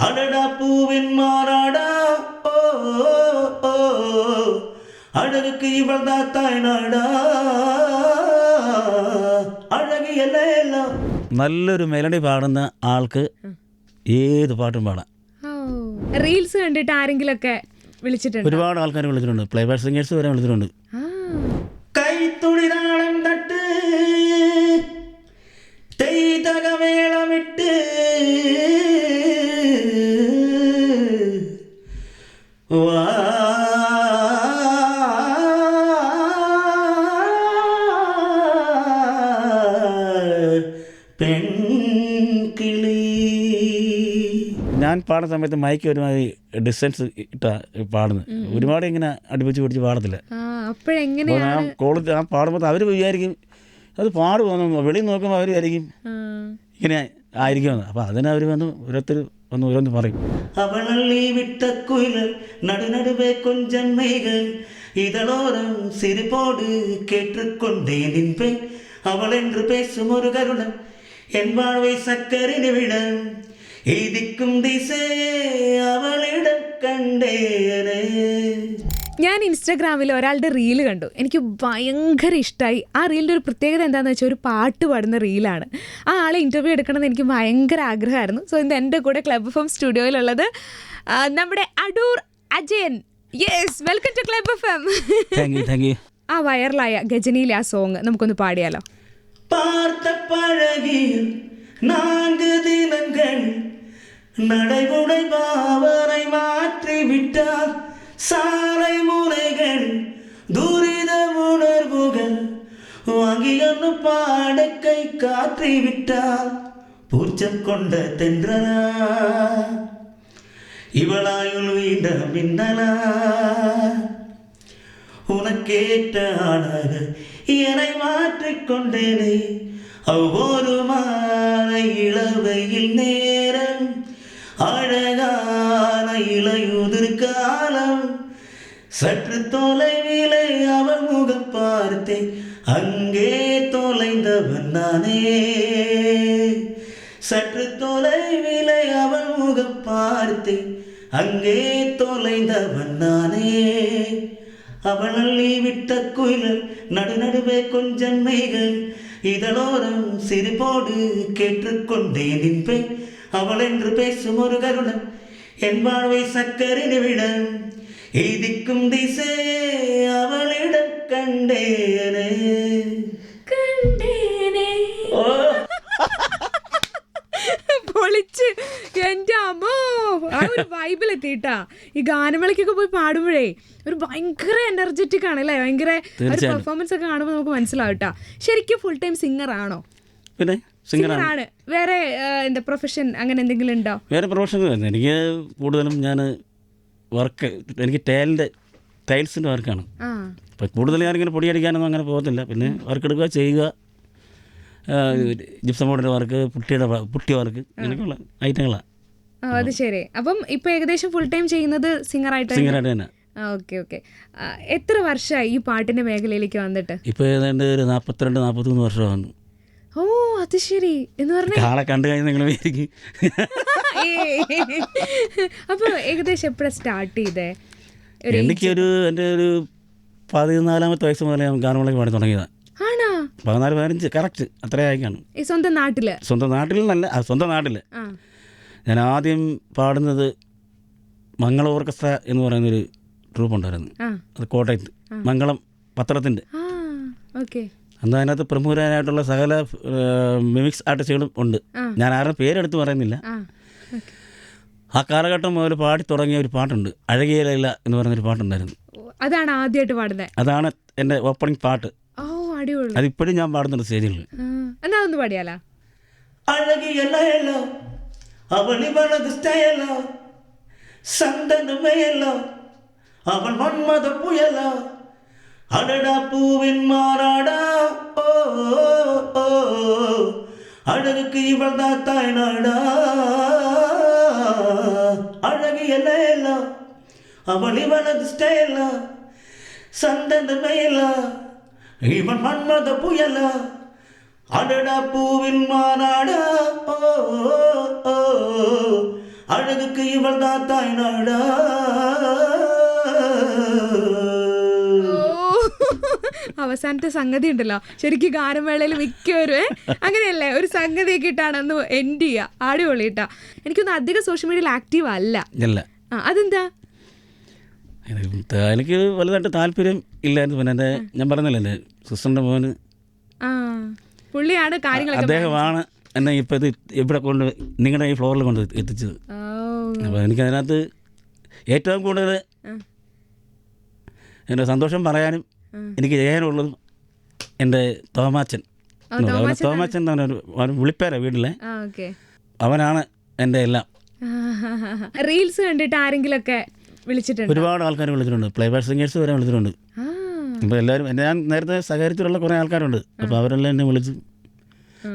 அடடா பூவின் மாறாடா ஓ ஓ அழகுக்கு இவள் தான் தாய்நாடா അഴകിയല്ല എല്ലാം. നല്ലൊരു മെലഡി പാടുന്ന ആൾക്ക് ഏത് പാട്ടും പാടാം. റീൽസ് കണ്ടിട്ട് ആരെങ്കിലും ഒക്കെ വിളിച്ചിട്ടുണ്ട്? ഒരുപാട് ആൾക്കാർ വിളിച്ചിട്ടുണ്ട്. പ്ലേബാക്ക് സിംഗേഴ്സ് വരെ വിളിച്ചിട്ടുണ്ട്. കൈത്തുണിതാളം തട്ട് തെയ്തകമേളമിട്ട് വാ ഞാൻ പാടുന്ന സമയത്ത് മൈക്ക് ഒരുമാതിരി ഡിസ്റ്റൻസ് ഇട്ടാ പാടുന്നത്. ഒരുപാട് ഇങ്ങനെ അടുപ്പിച്ച് പിടിച്ച് പാടത്തില്ല. ഞാൻ കോളേജ് ആ പാടുമ്പോൾ അവർ വിചാരിക്കും അത് പാടുപോകുന്നു, വെളിയിൽ നോക്കുമ്പോൾ അവർ വിചാരിക്കും ഇങ്ങനെ ആയിരിക്കുമെന്ന്. അപ്പം അതിന് അവർ വന്ന് ഓരോരുത്തർ ഒന്ന് ഓരോന്ന് പറയും. അവളള്ളി വിട്ട കുയില് നടുനടുവേ കൊഞ്ചം മെയ്കൾ இதழோரம் சிரிப்போடு கேட்டுக்கொண்டேன் நின்பேன் அவள் என்று பேசும் ஒரு கருணம் என் வாழ்வை சக்கரை நிமிடம் എഴുതിക്കും ദിശയെ അവളിടം കണ്ടേനെ. ഞാൻ ഇൻസ്റ്റാഗ്രാമിൽ ഒരാളുടെ റീല് കണ്ടു, എനിക്ക് ഭയങ്കര ഇഷ്ടമായി. ആ റീലിൻ്റെ ഒരു പ്രത്യേകത എന്താണെന്ന് വെച്ചാൽ ഒരു പാട്ട് പാടുന്ന റീലാണ്. ആ ആളെ ഇൻ്റർവ്യൂ എടുക്കണമെന്ന് എനിക്ക് ഭയങ്കര ആഗ്രഹമായിരുന്നു. സോ ഇന്ന് എൻ്റെ കൂടെ ക്ലബ് എഫ് എം സ്റ്റുഡിയോയിലുള്ളത് നമ്മുടെ Adoor Ajayan. Yes, welcome to club F M. ആ വൈറലായ ഗജനിയിലെ ആ സോങ് നമുക്കൊന്ന് പാടിയാലോ? പാർത്ത പഴകിയ നാன்கு ദിനങ്ങൾ நடைமுறை பாவனை மாற்றி விட்டார் சாலை முனைகள் துரித உணர்வுகள் வாங்கியொன்று பாடக்கை காற்றி விட்டார் பூச்சம் கொண்ட தென்றலா இவளாயுள் வீண்ட மின்னலா உனக்கேற்ற ஆளாக என்னை மாற்றிக்கொண்டேனே ஒவ்வொரு மாலை இளவையில் நேரம் அழகான இளையுதிர் காலம் சற்று தொலைவிலே அவள் முகம் பார்த்தேன் அங்கே தொலைந்தவன் நானே சற்று தொலைவிலே அவள் முகம் பார்த்தேன் அங்கே தொலைந்தவன் நானே அவள் அள்ளி விட்ட குயில்கள் நடுநடுவே கொஞ்சம் மெய்கள் இதழோரம் சிரிப்போடு கேட்டுக்கொண்டேன் நின்பேன் அவள் என்று பேசும் ஒரு கருணம் என் வாழ்வை சக்கரை நிமிடம் எய்திக்கும் திசையே அவளிடம் കണ്ടേനെ. പൊളിച്ച് എൻ്റെ അമ്മോ, ആ ഒരു വൈബിലെത്തിയിട്ടാ. ഈ ഗാനമേളയ്ക്കൊക്കെ പോയി പാടുമ്പോഴേ ഒരു ഭയങ്കര എനർജറ്റിക് ആണ് അല്ലേ? ഭയങ്കര ഒരു പെർഫോമൻസ് ഒക്കെ കാണുമ്പോൾ നമുക്ക് മനസ്സിലാവട്ടാ. ശരിക്കും ഫുൾ ടൈം സിംഗർ ആണോ? പിന്നെ സിംഗറാണ്. വേറെ എന്താ പ്രൊഫഷൻ അങ്ങനെ എന്തെങ്കിലും ഉണ്ടോ? വേറെ പ്രൊഫഷൻ എനിക്ക് കൂടുതലും ഞാൻ വർക്ക്, എനിക്ക് ടൈൽസിൻ്റെ വർക്കാണ്. അപ്പം കൂടുതൽ ഞാനിങ്ങനെ പൊടിയടിക്കാനൊന്നും അങ്ങനെ പോകത്തില്ല. പിന്നെ വർക്ക് എടുക്കുക, ചെയ്യുക, ജിപ്സം ബോർഡിൻ്റെ വർക്ക്, പുട്ടി വർക്ക്, ഇങ്ങനെയൊക്കെയുള്ള ഐറ്റങ്ങളാണ്. അത് ശരി. അപ്പം ഇപ്പം ഏകദേശം ഫുൾ ടൈം ചെയ്യുന്നത് സിംഗറായിട്ട് തന്നെ. Okay okay. എത്ര വർഷമായി ഈ പാട്ടിൻ്റെ മേഖലയിലേക്ക് വന്നിട്ട്? ഇപ്പോൾ ഏതാണ്ട് ഒരു 42-43 വർഷമാണ്. ഓ അത് ശരി. എന്ന് പറഞ്ഞാൽ ആളെ കണ്ടു കഴിഞ്ഞാൽ നിങ്ങൾ വിചാരിക്കും. അപ്പോൾ ഏകദേശം എപ്പോഴാണ് സ്റ്റാർട്ട് ചെയ്തേ? എനിക്കൊരു എൻ്റെ ഒരു 14-ാമത്തെ വയസ്സ് മുതലേ ഗാനമേളയ്ക്ക് പാടി തുടങ്ങിയതാണ്. 14-15 കറക്റ്റ് അത്രയായിക്കാണ്. സ്വന്തം നാട്ടിൽ? സ്വന്തം നാട്ടിൽ നല്ല സ്വന്തം നാട്ടിൽ. ഞാൻ ആദ്യം പാടുന്നത് മംഗളം ഓർക്കസ്ട്ര എന്ന് പറയുന്നൊരു ട്രൂപ്പ് ഉണ്ടായിരുന്നു. അത് കോട്ടയത്ത് മംഗളം പത്രത്തിൻ്റെ. അന്ന് അതിനകത്ത് പ്രമുഖരായിട്ടുള്ള സകല മിമിക്സ് ആർട്ടിസ്റ്റുകളും ഉണ്ട്. ഞാൻ ആരുടെ പേരെടുത്ത് പറയുന്നില്ല. ആ കാലഘട്ടം മുതൽ പാടി തുടങ്ങിയ ഒരു പാട്ടുണ്ട്, അഴകിയലല്ല എന്ന് പറയുന്നൊരു പാട്ടുണ്ടായിരുന്നു. അതാണ് ആദ്യമായിട്ട് പാടുന്നത്? അതാണ് എൻ്റെ ഓപ്പണിംഗ് പാട്ട്. അതിപ്പോഴും ഞാൻ പാടുന്നുണ്ട് സ്റ്റേജിൽ. എന്നാ ഒന്ന് പാടിയാലോ? അഴകിയല്ല അവൾ ഇവളത് സ്റ്റൈല സന്തനമേയല്ല അവൾ മന്മത പുയല അടടാ പൂവിൻ മാറാടാ ഓ ഓ അഴകുക്ക് ഇവൾ தான் தாய்நாடா അഴകിയല്ല അവൾ ഇവളത് സ്റ്റൈല സന്തനമേയല്ല ഇവൻ മന്മത പുയല അടടാ പൂവിൻ മാറാടാ ഓ ഓ அழகுக்கு இவள் தான் தாய் நாடா. അവസാനത്തെ സംഗതി ഉണ്ടല്ലോ ശരിക്കും ഗാനമേളയിൽ മിക്കവരും അങ്ങനെയല്ലേ ഒരു സംഗതിയൊക്കെ ഇട്ടാണ് അന്ന് എൻഡ് ചെയ്യുക. അടിപൊളി കേട്ടോ. എനിക്കൊന്നും അധികം സോഷ്യൽ മീഡിയയിൽ ആക്റ്റീവ് അല്ല. അതെന്താ? എനിക്ക് വലുതായിട്ട് താല്പര്യം ഇല്ലായിരുന്നു. പിന്നെ എൻ്റെ ഞാൻ പറഞ്ഞല്ലോ എൻ്റെ സിസ്റ്ററിൻ്റെ മോന് പുള്ളിയാണ് കാര്യങ്ങളൊക്കെ, അദ്ദേഹമാണ് എന്നെ ഇപ്പം ഇത് ഇവിടെ കൊണ്ട് നിങ്ങളുടെ ഈ ഫ്ലോറിൽ കൊണ്ട് എത്തിച്ചത്. അപ്പോൾ എനിക്കതിനകത്ത് ഏറ്റവും കൂടുതൽ എൻ്റെ സന്തോഷം പറയാനും എനിക്ക് ചെയ്യാനുള്ളതും എൻ്റെ തോമാച്ചൻ തോമാച്ചൻ എന്ന് പറഞ്ഞൊരു വിളിപ്പേരാ വീട്ടിലെ, അവനാണ് എൻ്റെ എല്ലാം. റീൽസ് കണ്ടിട്ട് ആരെങ്കിലുമൊക്കെ വിളിച്ചിട്ടുണ്ട്? ഒരുപാട് ആൾക്കാർ വിളിച്ചിട്ടുണ്ട്, പ്ലേബാക്ക് സിംഗേഴ്സ് വരെ വിളിച്ചിട്ടുണ്ട്. അപ്പോൾ എല്ലാവരും ഞാൻ നേരത്തെ സഹകരിച്ചിട്ടുള്ള കുറേ ആൾക്കാരുണ്ട്. അപ്പോൾ അവരെല്ലാം എന്നെ വിളിച്ചു.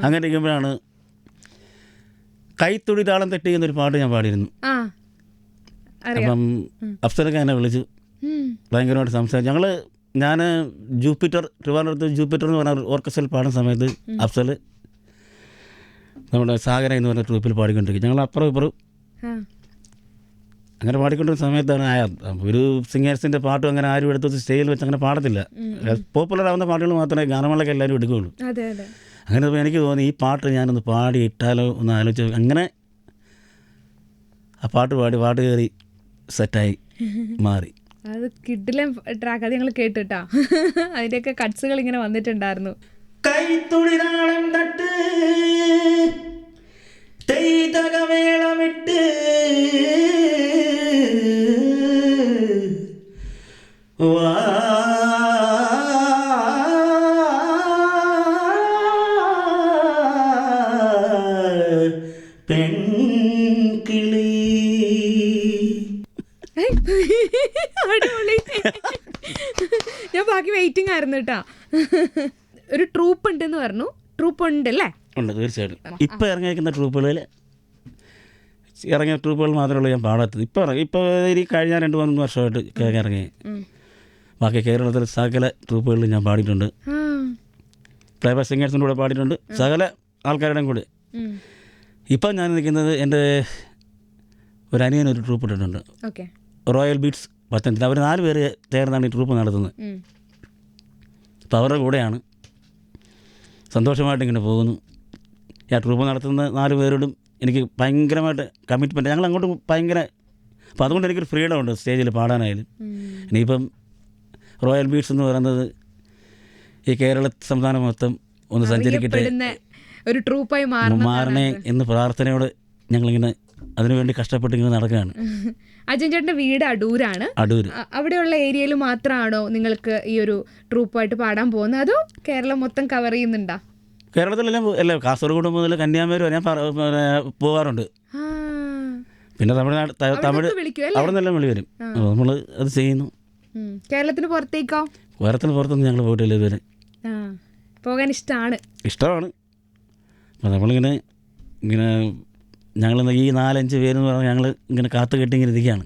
അങ്ങനെ ഇരിക്കുമ്പോഴാണ് കൈത്തൊടി താളം തെറ്റി എന്നൊരു പാട്ട് ഞാൻ പാടിയിരുന്നു. അപ്പം അഫ്സലൊക്കെ എന്നെ വിളിച്ചു, ഭയങ്കരമായിട്ട് സംസാരിച്ചു. ഞാൻ ജൂപ്പിറ്റർ, ട്രിവാൻഡ്രത്ത് ജൂപ്പിറ്റർ എന്ന് പറഞ്ഞ ഓർക്കസ്ട്രയിൽ പാടുന്ന സമയത്ത് അഫ്സൽ നമ്മുടെ സാഗര എന്ന് പറഞ്ഞ ട്രൂപ്പിൽ പാടിക്കൊണ്ടിരിക്കും. ഞങ്ങൾ അപ്പുറം ഇപ്പുറം അങ്ങനെ പാടിക്കൊണ്ടിരുന്ന സമയത്താണ് ഒരു സിംഗേഴ്സിൻ്റെ പാട്ടും അങ്ങനെ ആരും എടുത്ത് സ്റ്റേജിൽ വെച്ച് അങ്ങനെ പാടത്തില്ല. പോപ്പുലർ ആവുന്ന പാട്ടുകൾ മാത്രമേ ഗാനമേളയ്ക്ക് എല്ലാവരും എടുക്കുകയുള്ളൂ. അങ്ങനെ എനിക്ക് തോന്നി ഈ പാട്ട് ഞാനൊന്ന് പാടി ഇട്ടാലോ ഒന്ന് ആലോചിച്ച് അങ്ങനെ ആ പാട്ട് പാട്ട് കയറി സെറ്റായി മാറി. അത് കിഡിലും ട്രാക്ക്, അത് ഞങ്ങൾ കേട്ടിട്ടാ. അതിൻ്റെയൊക്കെ കട്ട്സുകൾ ഇങ്ങനെ വന്നിട്ടുണ്ടായിരുന്നു. കൈത്തുളിതാളം തട്ട് തകമേളമിട്ട് വാ പെൺകിളി. അടിപൊളി. ഞാൻ ബാക്കി വെയിറ്റിംഗ് ആയിരുന്നു കേട്ടാ. ഒരു ട്രൂപ്പ് ഉണ്ടെന്ന് പറഞ്ഞു. ട്രൂപ്പ് ഉണ്ട് അല്ലേ? ഉണ്ട്, തീർച്ചയായിട്ടും. ഇപ്പം ഇറങ്ങിയിരിക്കുന്ന ട്രൂപ്പുകളിൽ ഇറങ്ങിയ ട്രൂപ്പുകൾ മാത്രമേ ഉള്ളൂ ഞാൻ പാടാത്തത്. ഇപ്പോൾ ഈ കഴിഞ്ഞ 2-3 വർഷമായിട്ട് ഇറങ്ങി. ബാക്കി കേരളത്തിൽ സകല ട്രൂപ്പുകളിൽ ഞാൻ പാടിയിട്ടുണ്ട്. പ്ലേബാക്ക് സിംഗേഴ്സിൻ്റെ കൂടെ പാടിയിട്ടുണ്ട്, സകല ആൾക്കാരുടെയും കൂടെ. ഇപ്പം ഞാൻ നിൽക്കുന്നത് എൻ്റെ ഒരു അനിയനൊരു ട്രൂപ്പ് ഇട്ടിട്ടുണ്ട്, റോയൽ ബീറ്റ്സ് പത്തനംതിട്ട. അവർ 4 പേര് ചേർന്നാണ് ഈ ട്രൂപ്പ് നടത്തുന്നത്. അപ്പോൾ അവരുടെ കൂടെയാണ് സന്തോഷമായിട്ട് ഇങ്ങനെ പോകുന്നു. ആ ട്രൂപ്പ് നടത്തുന്ന 4 പേരോടും എനിക്ക് ഭയങ്കരമായിട്ട് കമ്മിറ്റ്മെൻറ്റ്. ഞങ്ങൾ അങ്ങോട്ട് ഭയങ്കര, അപ്പോൾ അതുകൊണ്ട് എനിക്കൊരു ഫ്രീഡം ഉണ്ട് സ്റ്റേജിൽ പാടാനായാലും. ഇനിയിപ്പം റോയൽ ബീറ്റ്സ് എന്ന് പറയുന്നത് ഈ കേരള സംസ്ഥാനം മൊത്തം ഒന്ന് സഞ്ചരിക്കട്ടെ, ഒരു ട്രൂപ്പായി മാറണേ എന്ന് പ്രാർത്ഥനയോട് ഞങ്ങളിങ്ങനെ അതിനുവേണ്ടി കഷ്ടപ്പെട്ട് ഇങ്ങനെ നടക്കുകയാണ്. അജയൻ ചേട്ടൻ്റെ വീട് അടൂരാണ്. അവിടെയുള്ള ഏരിയയിൽ മാത്രമാണോ നിങ്ങൾക്ക് ഈ ഒരു ട്രൂപ്പായിട്ട് പാടാൻ പോകുന്നത്, അതോ കേരളം മൊത്തം കവർ ചെയ്യുന്നുണ്ടോ? കേരളത്തിലെല്ലാം അല്ല, കാസർഗോഡ് മുതൽ കന്യാകുമാരി വരെ ഞാൻ പോകാറുണ്ട്. പിന്നെ തമിഴ്നാട്, തമിഴ് അവിടെ നിന്നെല്ലാം വിളി വരും. നമ്മൾ അത് ചെയ്യുന്നു. കേരളത്തിന് പുറത്തേക്കോ? കേരളത്തിന് പുറത്തൊന്നും ഞങ്ങൾ പോയിട്ടില്ല ഇതുവരെ. പോകാൻ ഇഷ്ടമാണ്. അപ്പോൾ നമ്മളിങ്ങനെ ഞങ്ങൾ ഈ 4-5 പേരെന്ന് പറഞ്ഞാൽ ഞങ്ങൾ ഇങ്ങനെ കാത്തു കെട്ടി ഇങ്ങനെ ഇരിക്കുകയാണ്.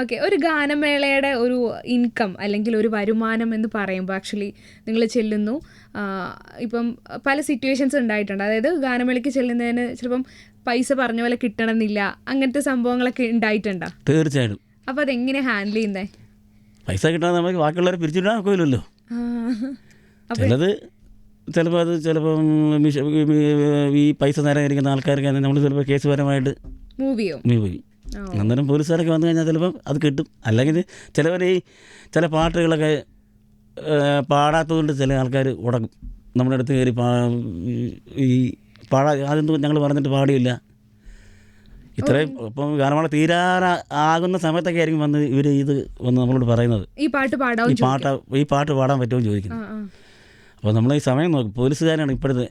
ഓക്കെ. ഒരു ഗാനമേളയുടെ ഒരു ഇൻകം അല്ലെങ്കിൽ ഒരു വരുമാനം എന്ന് പറയുമ്പോൾ ആക്ച്വലി നിങ്ങൾ ചെല്ലുന്നു, ഇപ്പം പല സിറ്റുവേഷൻസ് ഉണ്ടായിട്ടുണ്ട്. അതായത് ഗാനമേളയ്ക്ക് ചെല്ലുന്നതിന് ചിലപ്പം പൈസ പറഞ്ഞ പോലെ കിട്ടണമെന്നില്ല, അങ്ങനത്തെ സംഭവങ്ങളൊക്കെ ഉണ്ടായിട്ടുണ്ടോ? തീർച്ചയായിട്ടും. അപ്പോൾ അതെങ്ങനെ ഹാൻഡിൽ ചെയ്യുന്നത്? പൈസ കിട്ടാതെ നമുക്ക് ബാക്കിയുള്ളവരെ പിരിച്ചിടാൻ ഒക്കില്ലല്ലോ. ചിലപ്പം ഈ പൈസ നേരം ഇരിക്കുന്ന ആൾക്കാർക്ക് നമ്മൾ ചിലപ്പോൾ കേസുപരമായിട്ട് മൂവ് ചെയ്യും. അന്നേരം പോലീസുകാരൊക്കെ വന്നു കഴിഞ്ഞാൽ ചിലപ്പം അത് കിട്ടും. അല്ലെങ്കിൽ ചിലവർ ചില പാട്ടുകളൊക്കെ പാടാത്തതുകൊണ്ട് ചില ആൾക്കാർ ഉടക്കും. നമ്മുടെ അടുത്ത് കയറി അതെന്തും ഞങ്ങൾ പറഞ്ഞിട്ട് പാടിയില്ല ഇത്രയും. ഇപ്പം ഗാനമേള തീരാറാകുന്ന സമയത്തൊക്കെ ആയിരിക്കും വന്ന് ഇത് വന്ന് നമ്മളോട് പറയുന്നത്, ഈ പാട്ട് പാടാൻ പറ്റുമോ ചോദിക്കുന്നത്. അപ്പോൾ നമ്മൾ ഈ സമയം നോക്കും. പോലീസുകാരാണ് ഇപ്പോഴത്തെ.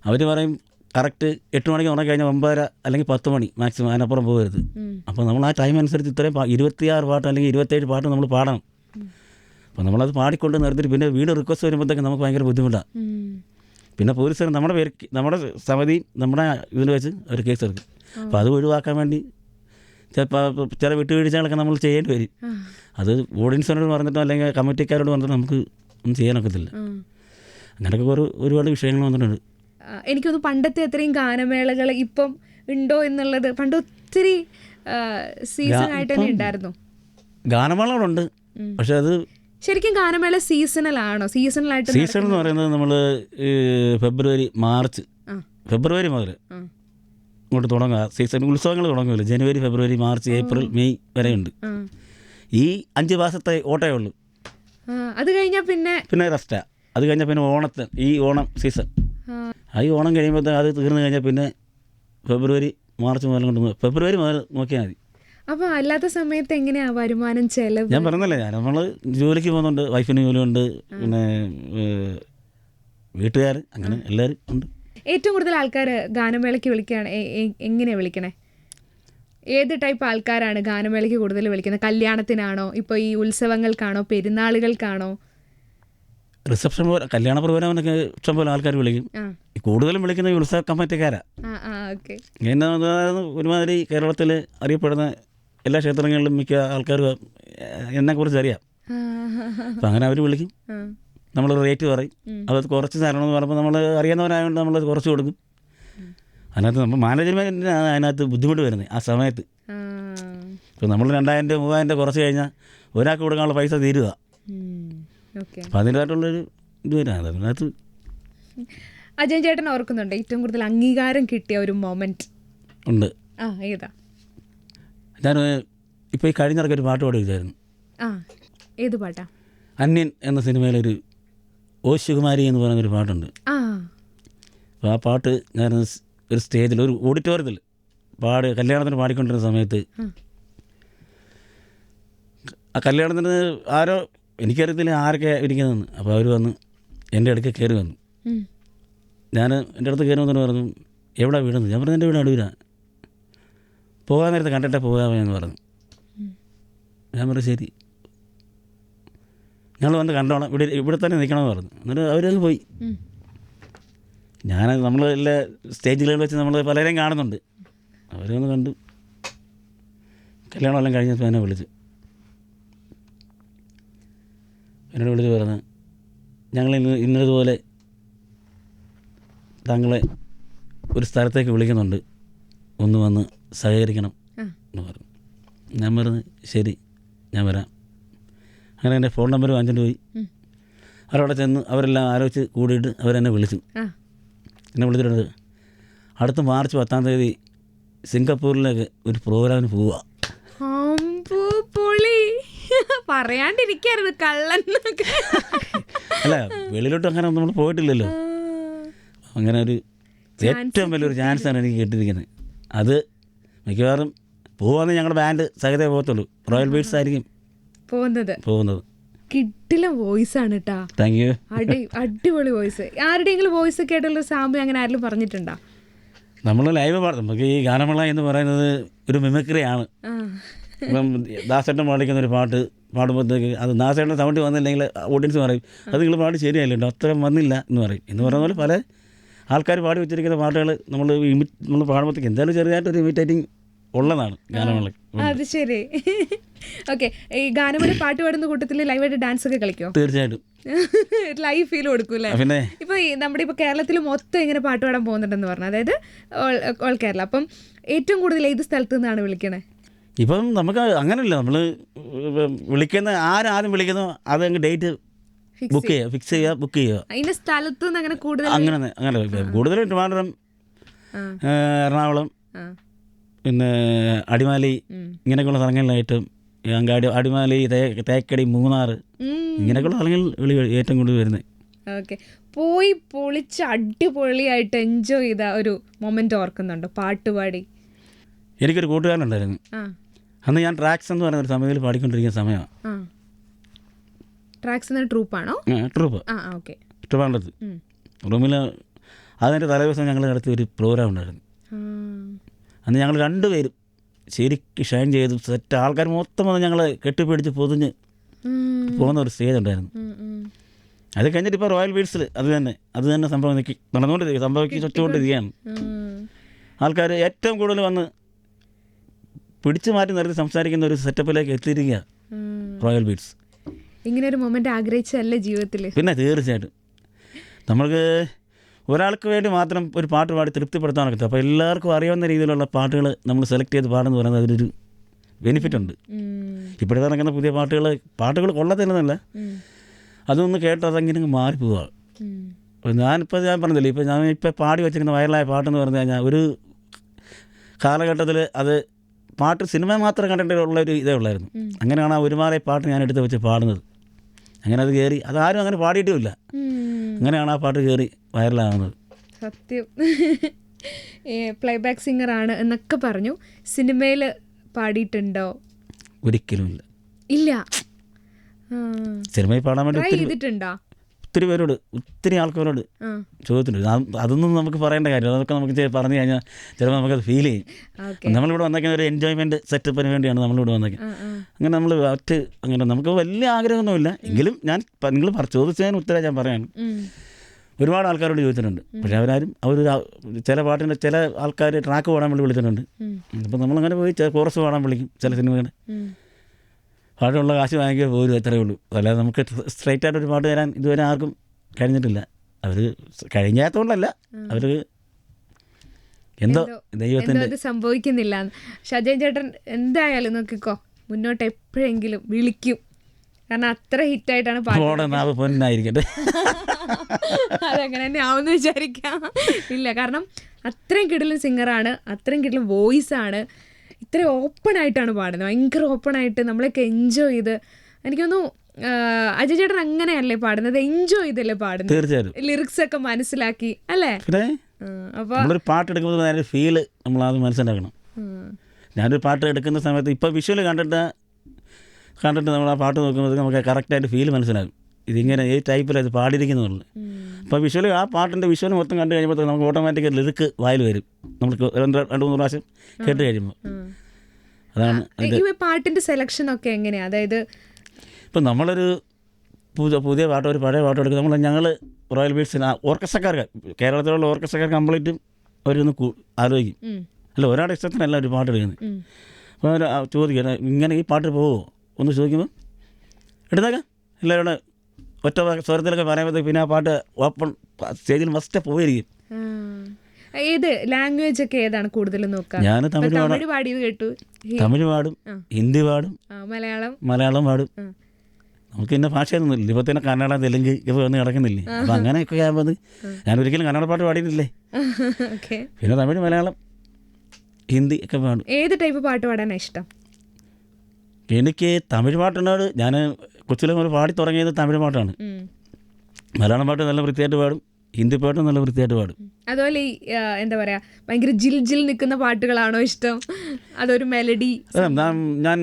അവർ പറയും കറക്റ്റ് 8 മണിക്ക് ഉറങ്ങിക്കഴിഞ്ഞാൽ 9:30 അല്ലെങ്കിൽ 10 മണി മാക്സിമം, അതിനപ്പുറം പോകരുത്. അപ്പോൾ നമ്മൾ ആ ടൈം അനുസരിച്ച് ഇത്രയും 26 പാട്ട് അല്ലെങ്കിൽ 27 പാട്ട് നമ്മൾ പാടണം. അപ്പോൾ നമ്മളത് പാടിക്കൊണ്ട് നിർത്തിയിട്ട് പിന്നെ വീട് റിക്വസ്റ്റ് വരുമ്പോഴത്തേക്ക് നമുക്ക് ഭയങ്കര ബുദ്ധിമുട്ടാണ്. പിന്നെ പോലീസുകാർ നമ്മുടെ സമിതി നമ്മുടെ ഇതിൽ വെച്ച് ഒരു കേസ് എടുക്കും. അപ്പോൾ അത് ഒഴിവാക്കാൻ വേണ്ടി ചില വിട്ടുവീഴ്ചകളൊക്കെ നമ്മൾ ചെയ്യേണ്ടി വരും. അത് ഓഡിയൻസിനോട് പറഞ്ഞിട്ടോ അല്ലെങ്കിൽ കമ്മിറ്റിക്കാരോട് പറഞ്ഞിട്ടോ നമുക്ക് ഒന്നും ചെയ്യാനൊക്കത്തില്ല. അങ്ങനെയൊക്കെ ഒരുപാട് വിഷയങ്ങൾ വന്നിട്ടുണ്ട്. എനിക്കൊന്ന് പണ്ടത്തെ അത്രയും ഗാനമേളകൾ ഇപ്പം ഉണ്ടോ എന്നുള്ളത് പണ്ട് ഒത്തിരി സീസൺ ആയിട്ട് തന്നെ ഉണ്ടായിരുന്നു. ഗാനമേളകളുണ്ട്, പക്ഷെ അത് ശരിക്കും ഗാനമേള സീസണലാണോ? സീസണലായിട്ട് സീസൺ എന്ന് പറയുന്നത് നമ്മൾ ഫെബ്രുവരി മാർച്ച് ഫെബ്രുവരി മുതൽ ഇങ്ങോട്ട് തുടങ്ങുക. സീസൺ ഉത്സവങ്ങൾ തുടങ്ങുമല്ലോ, ജനുവരി ഫെബ്രുവരി മാർച്ച് ഏപ്രിൽ മെയ് വരെയുണ്ട്. ഈ 5 മാസത്തെ ഓട്ടേ ഉള്ളൂ. അത് കഴിഞ്ഞാൽ പിന്നെ റെസ്റ്റാ. അത് കഴിഞ്ഞാൽ പിന്നെ ഈ ഓണം സീസൺ, ഈ ഓണം കഴിയുമ്പോൾ അത് തീർന്നു കഴിഞ്ഞാൽ പിന്നെ ഫെബ്രുവരി മാർച്ച് മുതൽ കൊണ്ട് ഫെബ്രുവരി മുതൽ നോക്കിയാൽ മതി. അപ്പോൾ അല്ലാത്ത സമയത്ത് എങ്ങനെയാ വരുമാനം ചെലവ്? ഞാൻ പറഞ്ഞല്ലേ, നമ്മൾ ജോലിക്ക് പോകുന്നുണ്ട്, വൈഫിന് ജോലിയുണ്ട്, പിന്നെ വീട്ടുകാർ, അങ്ങനെ എല്ലാവരും ഉണ്ട്. ഏറ്റവും കൂടുതൽ ആൾക്കാർ ഗാനമേളയ്ക്ക് വിളിക്കുകയാണ് എങ്ങനെയാണ് വിളിക്കണേ? ഏത് ടൈപ്പ് ആൾക്കാരാണ് ഗാനമേളയ്ക്ക് കൂടുതൽ വിളിക്കുന്നത്? കല്യാണത്തിനാണോ, ഇപ്പോൾ ഈ ഉത്സവങ്ങൾക്കാണോ, പെരുന്നാളുകൾക്കാണോ? റിസപ്ഷൻ പോലെ, കല്യാണ പ്രോഗ്രാമിനൊക്കെ ഇഷ്ടം പോലെ ആൾക്കാർ വിളിക്കും. കൂടുതലും വിളിക്കുന്ന ഈ ഉത്സവ കമ്മിറ്റിക്കാരാണ്. എന്നെ ഒരുമാതിരി കേരളത്തിൽ അറിയപ്പെടുന്ന എല്ലാ ക്ഷേത്രങ്ങളിലും മിക്ക ആൾക്കാരും എന്നെക്കുറിച്ച് അറിയാം. അപ്പം അങ്ങനെ അവർ വിളിക്കും, നമ്മൾ റേറ്റ് പറയും, അത് കുറച്ച് തരണമെന്ന് പറയുമ്പോൾ നമ്മൾ അറിയാവുന്നവരായതുകൊണ്ട് നമ്മളത് കുറച്ച് കൊടുക്കും. അതിനകത്ത് നമ്മൾ മാനേജ്മെൻറ്റിന് അതിനകത്ത് ബുദ്ധിമുട്ട് വരുന്നത് ആ സമയത്ത്. ഇപ്പോൾ നമ്മൾ 2000 രൂപ 3000 രൂപ കുറച്ച് കഴിഞ്ഞാൽ ഒരാൾക്ക് കൊടുക്കാനുള്ള പൈസ തീരുക. അപ്പം അതിൻ്റെതായിട്ടുള്ളൊരു ഇത് വരാം അതിനകത്ത്. അജയൻ ചേട്ടൻ ഓർക്കുന്നുണ്ട് ഏറ്റവും കൂടുതൽ അംഗീകാരം കിട്ടിയ ഒരു മൊമെന്റ്? ഉണ്ട്. ഏതാ? ഞാൻ ഇപ്പോൾ ഈ കഴിഞ്ഞിറക്കി ഒരു പാട്ട് പാടി വിചായിരുന്നു. ഏത് പാട്ടാ? അന്യൻ എന്ന സിനിമയിലൊരു ഓശുകുമാരി എന്ന് പറയുന്നൊരു പാട്ടുണ്ട്. അപ്പോൾ ആ പാട്ട് ഞാൻ ഒരു സ്റ്റേജിൽ, ഒരു ഓഡിറ്റോറിയത്തിൽ കല്യാണത്തിന് പാടിക്കൊണ്ടിരുന്ന സമയത്ത്, ആ കല്യാണത്തിന് ആരോ, എനിക്കറിയത്തില്ല ആരൊക്കെ ഇരിക്കുന്നതെന്ന്, അപ്പോൾ അവർ വന്ന് എൻ്റെ അടുക്ക് കയറി വന്നു. ഞാൻ എൻ്റെ അടുത്ത് കയറി വന്നിട്ട് പറഞ്ഞു, എവിടെ വീടുന്നത്? ഞാൻ പറഞ്ഞു എൻ്റെ വീട് അടൂരാണ്, പോകാൻ നേരത്തെ കണ്ടിട്ടേ പോകാമോ എന്ന് പറഞ്ഞു. ഞാൻ പറഞ്ഞു ശരി, ഞങ്ങൾ വന്ന് കണ്ടോളാം, ഇവിടെ തന്നെ നിൽക്കണമെന്ന് പറഞ്ഞു. എന്നിട്ട് അവരങ്ങ് പോയി. നമ്മൾ എല്ലാ സ്റ്റേജുകളിൽ വെച്ച് നമ്മൾ പലരെയും കാണുന്നുണ്ട്. അവരൊന്ന് കണ്ടു. കല്യാണമെല്ലാം കഴിഞ്ഞപ്പോൾ എന്നെ വിളിച്ചു. എന്നോട് വിളിച്ച് പറഞ്ഞു, ഞങ്ങൾ ഇന്നതുപോലെ താങ്കളെ ഒരു സ്ഥലത്തേക്ക് വിളിക്കുന്നുണ്ട്, ഒന്ന് വന്ന് സഹകരിക്കണം എന്ന് പറഞ്ഞു. ഞാൻ പറഞ്ഞു ശരി, ഞാൻ വരാം. അങ്ങനെ എൻ്റെ ഫോൺ നമ്പർ വാങ്ങിച്ചിട്ട് പോയി. അവരവിടെ ചെന്ന് അവരെല്ലാം ആലോചിച്ച് കൂടിയിട്ട് അവരെന്നെ വിളിച്ചു. എന്നെ വിളിച്ചിട്ടുണ്ട്, അടുത്ത മാർച്ച് 10-ാം തീയതി സിംഗപ്പൂരിലേക്ക് ഒരു പ്രോഗ്രാമിന് പോവുക. പറയാണ്ടിരിക്കായിരുന്നു കള്ളൻ. അല്ല, വെളിയിലോട്ട് അങ്ങനെ നമ്മൾ പോയിട്ടില്ലല്ലോ. അങ്ങനെ ഒരു ഏറ്റവും വലിയൊരു ചാൻസാണ് എനിക്ക് കിട്ടിയിരിക്കുന്നത്. അത് മിക്കവാറും പോവാന്ന് ഞങ്ങളുടെ ബാൻഡ് സഹിതേ പോകത്തുള്ളൂ. റോയൽ ബീഡ്സ് ആയിരിക്കും പോകുന്നത്. കിട്ടില്ല വോയിസ് ആണ് കേട്ടോ. Thank you. അടിപൊളി വോയിസ്. ആരുടെയെങ്കിലും വോയിസ് കേട്ടുള്ള സാമ്യം അങ്ങനെ ആരെങ്കിലും പറഞ്ഞിട്ടുണ്ടോ? നമ്മൾ ലൈവ് പാടും. നമുക്ക് ഈ ഗാനമേള എന്ന് പറയുന്നത് ഒരു മിമിക്രിയാണ്. ഇപ്പം ദാസേട്ടൻ പാടിക്കുന്ന ഒരു പാട്ട് പാടുമ്പോഴത്തേക്ക് അത് ദാസേട്ടൻ്റെ സൗണ്ട് വന്നില്ലെങ്കിൽ ഓഡിയൻസ് പറയും, അത് നിങ്ങൾ പാടി ശരിയായില്ലോ, അത്രയും വന്നില്ല എന്ന് പറയും. എന്ന് പറയുന്ന പോലെ പല ആൾക്കാർ പാടി വെച്ചിരിക്കുന്ന പാട്ടുകൾ നമ്മൾ പാടുമ്പോഴത്തേക്ക് എന്തായാലും ചെറുതായിട്ടൊരു ഇമിറ്റേറ്റിംഗ് ഉള്ളതാണ് ഗാനമേള. അത് ശരി. ഓക്കെ, ഈ ഗാനമേള പാട്ട് പാടുന്ന കൂട്ടത്തിൽ ലൈവായിട്ട് ഡാൻസ് ഒക്കെ കളിക്കോ? തീർച്ചയായിട്ടും. ലൈവ് ഫീൽ കൊടുക്കൂല്ലേ? പിന്നെ ഇപ്പോൾ നമ്മുടെ ഇപ്പോൾ കേരളത്തിൽ മൊത്തം ഇങ്ങനെ പാട്ട് പാടാൻ പോകുന്നുണ്ടെന്ന് പറഞ്ഞു, അതായത് ഓൾ കേരള. അപ്പം ഏറ്റവും കൂടുതൽ ഏത് സ്ഥലത്ത് നിന്നാണ് വിളിക്കണേ? ഇപ്പം നമുക്ക് അങ്ങനെയല്ല, നമ്മൾ വിളിക്കുന്ന ആരും വിളിക്കുന്നോ അത് അങ്ങ് ഡേറ്റ് ഫിക്സ് ചെയ്യുക, ബുക്ക് ചെയ്യുക. അതിൻ്റെ സ്ഥലത്ത് നിന്ന് അങ്ങനെ കൂടുതൽ അങ്ങനെ കൂടുതലും ട്രിവാൻഡ്രം, എറണാകുളം, പിന്നെ അടിമാലി, ഇങ്ങനെയൊക്കെയുള്ള സ്ഥലങ്ങളിലായിട്ടും അങ്ങാടി, അടിമാലി, തേക്കടി, മൂന്നാർ, ഇങ്ങനെയൊക്കെയുള്ള സ്ഥലങ്ങളിൽ ഏറ്റവും കൂടുതൽ വരുന്നത്. ഓക്കെ, പോയി പൊളിച്ച് അടിപൊളിയായിട്ട് എൻജോയ് ചെയ്ത ഒരു മൊമെന്റ് ഓർക്കുന്നുണ്ടോ പാട്ടുപാടി? എനിക്കൊരു കൂട്ടുകാരനുണ്ടായിരുന്നു. അന്ന് ഞാൻ ട്രാക്സ് എന്ന് പറയുന്ന ഒരു സമയത്തിൽ പാടിക്കൊണ്ടിരിക്കുന്ന സമയമാണ്. ട്രാക്സ് എന്ന ട്രൂപ്പാണോ? ട്രൂപ്പ്. ട്രിവാൻഡ്രത്ത് റൂമിൽ. അതിൻ്റെ തലേദിവസം ഞങ്ങൾ നടത്തിയ ഒരു പ്രോഗ്രാം ഉണ്ടായിരുന്നു. അന്ന് ഞങ്ങൾ രണ്ടുപേരും ശരിക്കും ഷൈൻ ചെയ്തു സെറ്റ്. ആൾക്കാർ മൊത്തം വന്ന് ഞങ്ങൾ കെട്ടിപ്പിടിച്ച് പൊതിഞ്ഞ് പോകുന്ന ഒരു സ്റ്റേജ് ഉണ്ടായിരുന്നു. അത് കഴിഞ്ഞിട്ട് ഇപ്പോൾ റോയൽ ബീഡ്സിൽ അത് തന്നെ സംഭവിച്ചുകൊണ്ടിരിക്കുകയാണ്. ആൾക്കാർ ഏറ്റവും കൂടുതൽ വന്ന് പിടിച്ചു മാറ്റി നിർത്തി സംസാരിക്കുന്ന ഒരു സെറ്റപ്പിലേക്ക് എത്തിയിരിക്കുക റോയൽ ബീഡ്സ്. ഇങ്ങനെ ഒരു മൊമെന്റ് ആഗ്രഹിച്ചല്ലേ ജീവിതത്തിൽ? പിന്നെ തീർച്ചയായിട്ടും നമ്മൾക്ക് ഒരാൾക്ക് വേണ്ടി മാത്രം ഒരു പാട്ട് പാടി തൃപ്തിപ്പെടുത്താൻ പറ്റും. അപ്പോൾ എല്ലാവർക്കും അറിയാവുന്ന രീതിയിലുള്ള പാട്ടുകൾ നമ്മൾ സെലക്ട് ചെയ്ത് പാടുന്നത് പറയുന്നത് അതിലൊരു ബെനിഫിറ്റ് ഉണ്ട്. ഇപ്പോഴത്തെ നടക്കുന്ന പുതിയ പാട്ടുകൾ കൊള്ളത്തില്ലെന്നല്ല, അതൊന്ന് കേട്ടോ അതെങ്ങനെ മാറിപ്പോവുക. ഞാൻ പറഞ്ഞില്ലേ, ഞാൻ പാടി വെച്ചിരിക്കുന്ന വൈറലായ പാട്ടെന്ന് പറഞ്ഞു കഴിഞ്ഞാൽ ഒരു കാലഘട്ടത്തിൽ അത് പാട്ട് സിനിമ മാത്രം കണ്ടിട്ടുള്ളൊരു ഇതേ ഉള്ളായിരുന്നു. അങ്ങനെയാണ് ആ ഒരുമാതിരി പാട്ട് ഞാൻ എടുത്ത് വെച്ച് പാടുന്നത്. അങ്ങനെ അത് കയറി, അതാരും അങ്ങനെ പാടിയിട്ടുമില്ല. അങ്ങനെയാണ് ആ പാട്ട് കയറി വൈറലാകുന്നത്. സത്യം. പ്ലേബാക്ക് സിംഗറാണ് എന്നൊക്കെ പറഞ്ഞു. സിനിമയിൽ പാടിയിട്ടുണ്ടോ? ഒരിക്കലും ഇല്ല. ഇല്ല. സിനിമയിൽ പാടാൻ വേണ്ടി ട്രൈ ചെയ്തിട്ടുണ്ടോ? ഒത്തിരി ആൾക്കാരോട് ചോദിച്ചിട്ടുണ്ട്. അതൊന്നും നമുക്ക് പറയേണ്ട കാര്യം, അതൊക്കെ നമുക്ക് പറഞ്ഞു കഴിഞ്ഞാൽ ചിലപ്പോൾ നമുക്കത് ഫീൽ ചെയ്യും. നമ്മളിവിടെ വന്നേക്കുന്ന ഒരു എൻജോയ്മെൻറ്റ് സെറ്റപ്പിന് വേണ്ടിയാണ് നമ്മളിവിടെ വന്നേക്കുന്നത്. അങ്ങനെ നമ്മൾ അങ്ങനെ നമുക്ക് വലിയ ആഗ്രഹമൊന്നുമില്ല. എങ്കിലും നിങ്ങൾ ചോദിച്ചതിന് ഉത്തരം ഞാൻ പറയാണ്. ഒരുപാട് ആൾക്കാരോട് ചോദിച്ചിട്ടുണ്ട്. പക്ഷേ അവർ ചില പാട്ടിൻ്റെ ചില ആൾക്കാർ ട്രാക്ക് പാടാൻ വേണ്ടി വിളിച്ചിട്ടുണ്ട്. അപ്പോൾ നമ്മളങ്ങനെ പോയി കോറസ് പാടാൻ വിളിക്കും. ചില സിനിമകൾ പാട്ടുള്ള കാശ് വാങ്ങിക്കുക പോലും അത്രയേ ഉള്ളൂ. അല്ലാതെ നമുക്ക് സ്ട്രൈറ്റ് ആയിട്ടൊരു പാട്ട് തരാൻ ഇതുവരെ ആർക്കും കഴിഞ്ഞിട്ടില്ല. അവർ കഴിഞ്ഞാത്തതുകൊണ്ടല്ല, അവർ എന്തോ ദൈവത്തിൻ്റെ സംഭവിക്കുന്നില്ല. ഷജൻ ചേട്ടൻ എന്തായാലും നോക്കിക്കോ, മുന്നോട്ട് എപ്പോഴെങ്കിലും വിളിക്കും. കാരണം അത്ര ഹിറ്റായിട്ടാണ് പാട്ട്. പൊന്നായിരിക്കട്ടെ. അതങ്ങനെ തന്നെ ആവുമെന്ന് വിചാരിക്കാം. ഇല്ല, കാരണം അത്രയും കിടിലൻ സിംഗറാണ്, അത്രയും കിടിലൻ വോയിസാണ്, ഇത്രയും ഓപ്പൺ ആയിട്ടാണ് പാടുന്നത്. ഭയങ്കര ഓപ്പൺ ആയിട്ട് നമ്മളൊക്കെ എൻജോയ് ചെയ്ത്. എനിക്കൊന്നു അജയ് ചേട്ടൻ അങ്ങനെയല്ലേ പാടുന്നത്, എൻജോയ് ചെയ്തല്ലേ പാടുന്നത്. തീർച്ചയായും ലിറിക്സ് ഒക്കെ മനസ്സിലാക്കി അല്ലേ. അപ്പോൾ നമ്മളൊരു പാട്ട് എടുക്കുമ്പോൾ അതിൻ്റെ ഫീല് നമ്മളത് മനസ്സിലാക്കണം. ഞാനൊരു പാട്ട് എടുക്കുന്ന സമയത്ത് ഇപ്പോൾ വിഷ്വൽ കണ്ടിട്ട് നമ്മൾ ആ പാട്ട് നോക്കുമ്പോൾ നമുക്ക് കറക്റ്റായിട്ട് ഫീൽ മനസ്സിലാകും. ഇതിങ്ങനെ ഈ ടൈപ്പിലാണ് ഇത് പാടിയിരിക്കുന്നുള്ളൂ. അപ്പോൾ വിഷ്വൽ ആ പാട്ടിൻ്റെ വിഷ്വൽ മൊത്തം കണ്ടു കഴിയുമ്പോൾ നമുക്ക് ഓട്ടോമാറ്റിക്കായി ലിറിക്ക് വായിൽ വരും. നമുക്ക് 2-3 പ്രാവശ്യം കേട്ട് കഴിയുമ്പോൾ. അതാണ് ഈ പാട്ടിൻ്റെ സെലക്ഷൻ ഒക്കെ എങ്ങനെയാണ്? അതായത് ഇപ്പം നമ്മളൊരു പുതിയ പാട്ടോ ഒരു പഴയ പാട്ടോ എടുക്കുക, ഞങ്ങൾ റോയൽ ബീറ്റ്സിന് ഓർക്കസ്ട്രക്കാർക്ക്, കേരളത്തിലുള്ള ഓർക്കസ്ട്രക്കാർ കംപ്ലീറ്റും അവരൊന്ന് ആലോചിക്കും. അല്ല, ഒരാളുടെ ഇഷ്ടത്തിനല്ല ഒരു പാട്ട് എടുക്കുന്നത്. അപ്പോൾ അവർ ചോദിക്കുക ഇങ്ങനെ ഈ പാട്ട് പോവുമോ ഒന്ന് ചോദിക്കുമ്പോൾ എടുത്തേക്കാം എല്ലാവരുടെ ഒറ്റ സ്വരത്തിലൊക്കെ പറയുമ്പോഴത്തേക്ക് പിന്നെ ആ പാട്ട് ഓപ്പൺ സ്റ്റേജിൽ മസ്റ്റ് പോയിരിക്കും. ഏത് ലാംഗ്വേജ് ഒക്കെ ഏതാണ് കൂടുതലും നോക്കുക? ഞാൻ തമിഴ് പാടിയത് കേട്ടു, തമിഴ് പാടും, ഹിന്ദി പാടും, മലയാളം പാടും. നമുക്ക് ഇന്ന ഭാഷയൊന്നുമില്ല. ഇപ്പോൾ തന്നെ കന്നഡ, തെലുങ്ക് ഇപ്പോൾ ഒന്നും കിടക്കുന്നില്ലേ. അപ്പം അങ്ങനെയൊക്കെ ആകുമ്പോൾ ഞാൻ ഒരിക്കലും കന്നഡ പാട്ട് പാടിയിട്ടില്ലേ. പിന്നെ തമിഴ്, മലയാളം, ഹിന്ദി ഒക്കെ പാടും. ഏത് ടൈപ്പ് പാട്ട് പാടാനാണ് ഇഷ്ടം? എനിക്ക് തമിഴ് പാട്ടിനോട് ഞാൻ കൊച്ചിലെ മുതൽ പാടി തുടങ്ങിയത് തമിഴ് പാട്ടാണ്. മലയാളം പാട്ട് നല്ല വൃത്തിയായിട്ട് പാടും, ഹിന്ദി പാട്ടും നല്ല വൃത്തിയായിട്ട് പാടും. അതുപോലെ ഈ എന്താ പറയുക, ഭയങ്കര ജിൽ നിൽക്കുന്ന പാട്ടുകളാണോ ഇഷ്ടം, അതൊരു മെലഡി? ഞാൻ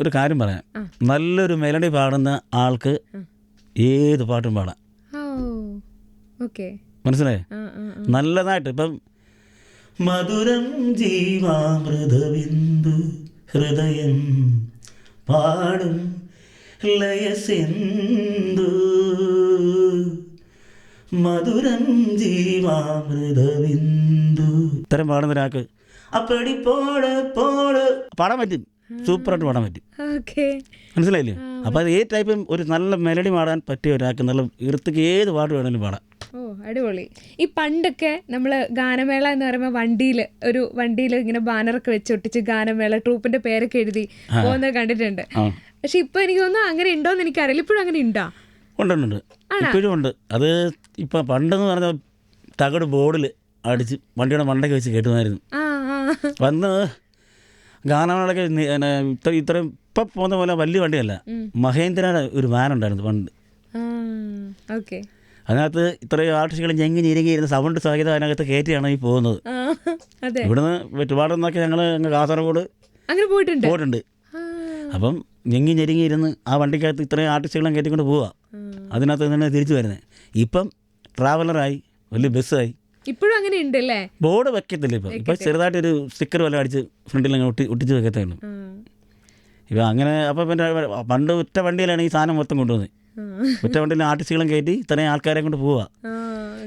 ഒരു കാര്യം പറയാം, നല്ലൊരു മെലഡി പാടുന്ന ആൾക്ക് ഏത് പാട്ടും പാടാം. മനസ്സിലായേ? നല്ലതായിട്ട് ഇപ്പം മധുരം ജീവാമൃതബിന്ദു ഹൃദയം പാടും ലയസിന്ദു, മധുരം ജീവാമൃതബിന്ദു, ഇത്തരം പാടുന്ന ഒരാൾക്ക് അപ്പടി പോട് പോട് പാടാൻ പറ്റും, സൂപ്പറായിട്ട് പാടാൻ പറ്റും. മനസ്സിലായില്ലേ? അപ്പോൾ അത് ഏത് ടൈപ്പും ഒരു നല്ല മെലഡി പാടാൻ പറ്റിയ ഒരാൾക്ക് നല്ല ഇറുത്തേക്ക് ഏത് പാട്ട് വേണമെങ്കിലും പാടാം. ഓ, അടിപൊളി. ഈ പണ്ടൊക്കെ നമ്മൾ ഗാനമേള എന്ന് പറയുമ്പോൾ വണ്ടിയിൽ ഇങ്ങനെ ബാനറൊക്കെ വെച്ച് ഒട്ടിച്ച് ഗാനമേള ട്രൂപ്പിന്റെ പേരൊക്കെ എഴുതി പോകുന്നത് കണ്ടിട്ടുണ്ട്. പക്ഷെ ഇപ്പൊ എനിക്ക് തോന്നുന്നു അങ്ങനെ ഉണ്ടോന്ന് എനിക്കറിയില്ല. ഇപ്പോഴും അങ്ങനെ ഉണ്ടോ? ഉണ്ട്, ഇപ്പോഴും ഉണ്ട്. അത് ഇപ്പം പണ്ടെന്ന് പറഞ്ഞാൽ തകട് ബോർഡിൽ അടിച്ച് വണ്ടിയുടെ മണ്ടയ്ക്ക് വെച്ച് കേട്ടുമായിരുന്നു. വന്ന് ഗാനമേളയൊക്കെ ഇത്രയും ഇപ്പം പോകുന്ന പോലെ വലിയ വണ്ടിയല്ല, മഹേന്ദ്രയുടെ ഒരു വാൻ ഉണ്ടായിരുന്നു പണ്ട്. അതിനകത്ത് ഇത്രയും ആർട്ടിസ്റ്റുകൾ ഞെങ്ങി ഞെരുങ്ങിയിരുന്ന സൗണ്ട് സഹിതം അതിനകത്ത് കയറ്റിയാണ് ഈ പോകുന്നത്. ഇവിടുന്ന് വെറ്റുപാടെന്നൊക്കെ ഞങ്ങൾ കാസർഗോഡ് പോയിട്ടുണ്ട്. അപ്പം ഞെങ്ങി ഞെരുങ്ങിയിരുന്ന് ആ വണ്ടിക്കകത്ത് ഇത്രയും ആർട്ടിസ്റ്റുകളും കയറ്റിക്കൊണ്ട് പോവുക, അതിനകത്ത് തന്നെ തിരിച്ചു വരുന്നത്. ഇപ്പം ട്രാവലറായി, വലിയ ബസ്സായി. ഇപ്പോഴും അങ്ങനെ ഉണ്ടല്ലേ? ബോർഡ് വെക്കത്തില്ല ഇപ്പം ചെറുതായിട്ടൊരു സ്റ്റിക്കർ വല്ല അടിച്ച് ഫ്രണ്ടിൽ അങ്ങ് ഒട്ടിച്ച് വെക്കത്തേ ഉള്ളൂ ഇപ്പം. അങ്ങനെ അപ്പം പിന്നെ പണ്ട് ഒറ്റ വണ്ടിയിലാണ് ഈ സാധനം മൊത്തം കൊണ്ടുവന്നത്. ഒറ്റ വണ്ടിയിൽ ആർട്ടിസ്റ്റുകളും കയറ്റി ഇത്രയും ആൾക്കാരെ കൊണ്ട് പോവുക.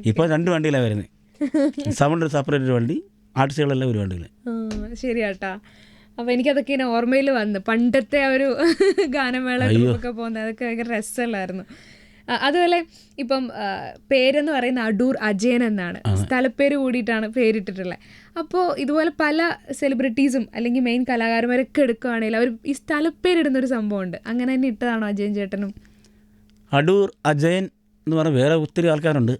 ഇപ്പോൾ 2 വണ്ടിയിലാണ് വരുന്നത്. സൗണ്ട് ഒരു സെപ്പറേറ്റ് ഒരു വണ്ടി, ആർട്ടിസ്റ്റുകളെല്ലാം ഒരു വണ്ടിയിൽ. ശരിയാട്ടാ. അപ്പോൾ എനിക്കതൊക്കെ ഇങ്ങനെ ഓർമ്മയിൽ വന്ന് പണ്ടത്തെ ആ ഒരു ഗാനമേള ഒക്കെ പോകുന്നത്, അതൊക്കെ ഭയങ്കര രസമല്ലായിരുന്നു. അതുപോലെ ഇപ്പം പേരെന്ന് പറയുന്ന അടൂർ അജയൻ എന്നാണ്, സ്ഥലപ്പേര് കൂടിയിട്ടാണ് പേരിട്ടിട്ടുള്ളത്. അപ്പോൾ ഇതുപോലെ പല സെലിബ്രിറ്റീസും അല്ലെങ്കിൽ മെയിൻ കലാകാരന്മാരൊക്കെ എടുക്കുകയാണെങ്കിൽ അവർ ഈ സ്ഥലപ്പേരിടുന്നൊരു സംഭവമുണ്ട്. അങ്ങനെ തന്നെ ഇട്ടതാണോ അജയൻ ചേട്ടനും? അടൂർ അജയൻ എന്ന് പറഞ്ഞാൽ വേറെ ഒത്തിരി ആൾക്കാരുണ്ട്.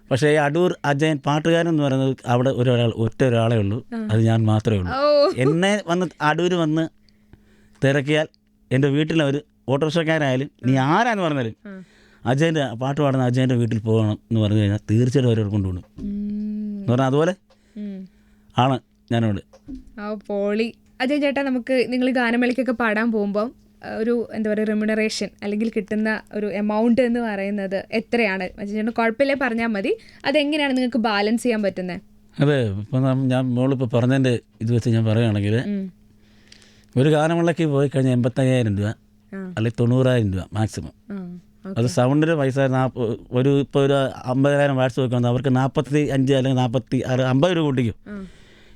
പക്ഷേ ഈ അടൂർ അജയൻ പാട്ടുകാരൻ എന്ന് പറയുന്നത് അവിടെ ഒറ്റ ഒരാളേ ഉള്ളൂ, അത് ഞാൻ മാത്രമേ ഉള്ളൂ. എന്നെ വന്ന് അടൂർ വന്ന് തിരക്കിയാൽ എൻ്റെ വീട്ടിലെ ഒരു ഓട്ടോറിക്ഷക്കാരായാലും നീ ആരാന്ന് പറഞ്ഞാലും അജയൻ്റെ പാട്ട് പാടുന്ന അജയൻ്റെ വീട്ടിൽ പോകണം എന്ന് പറഞ്ഞു കഴിഞ്ഞാൽ തീർച്ചയായിട്ടും അവരോട് കൊണ്ടുപോകണം എന്ന് പറഞ്ഞാൽ അതുപോലെ ആണ് ഞാനോട്. പോളി. അജയൻ ചേട്ടാ, നമുക്ക് നിങ്ങൾ ഗാനമേളയ്ക്കൊക്കെ പാടാൻ പോകുമ്പോൾ ഒരു എന്താ പറയുക റെമ്യൂണറേഷൻ അല്ലെങ്കിൽ കിട്ടുന്ന ഒരു എമൗണ്ട് എന്ന് പറയുന്നത് എത്രയാണ്? അജയൻ ചേട്ടൻ കുഴപ്പമില്ലേ പറഞ്ഞാൽ മതി. അതെങ്ങനെയാണ് നിങ്ങൾക്ക് ബാലൻസ് ചെയ്യാൻ പറ്റുന്നത്? അതെ, ഇപ്പം ഞാൻ മോളിപ്പോൾ പറഞ്ഞതിൻ്റെ ഇത് വെച്ച് ഞാൻ പറയുകയാണെങ്കിൽ ഒരു ഗാനമേളയ്ക്ക് പോയി കഴിഞ്ഞാൽ 85,000 രൂപ അല്ലെങ്കിൽ 90,000 രൂപ മാക്സിമം. അത് സൗണ്ടിൻ്റെ പൈസ ഒരു 50,000 വാട്സ് വെക്കുന്നത് അവർക്ക് 45 അല്ലെങ്കിൽ 46 50 രൂപ കൂട്ടിക്കും.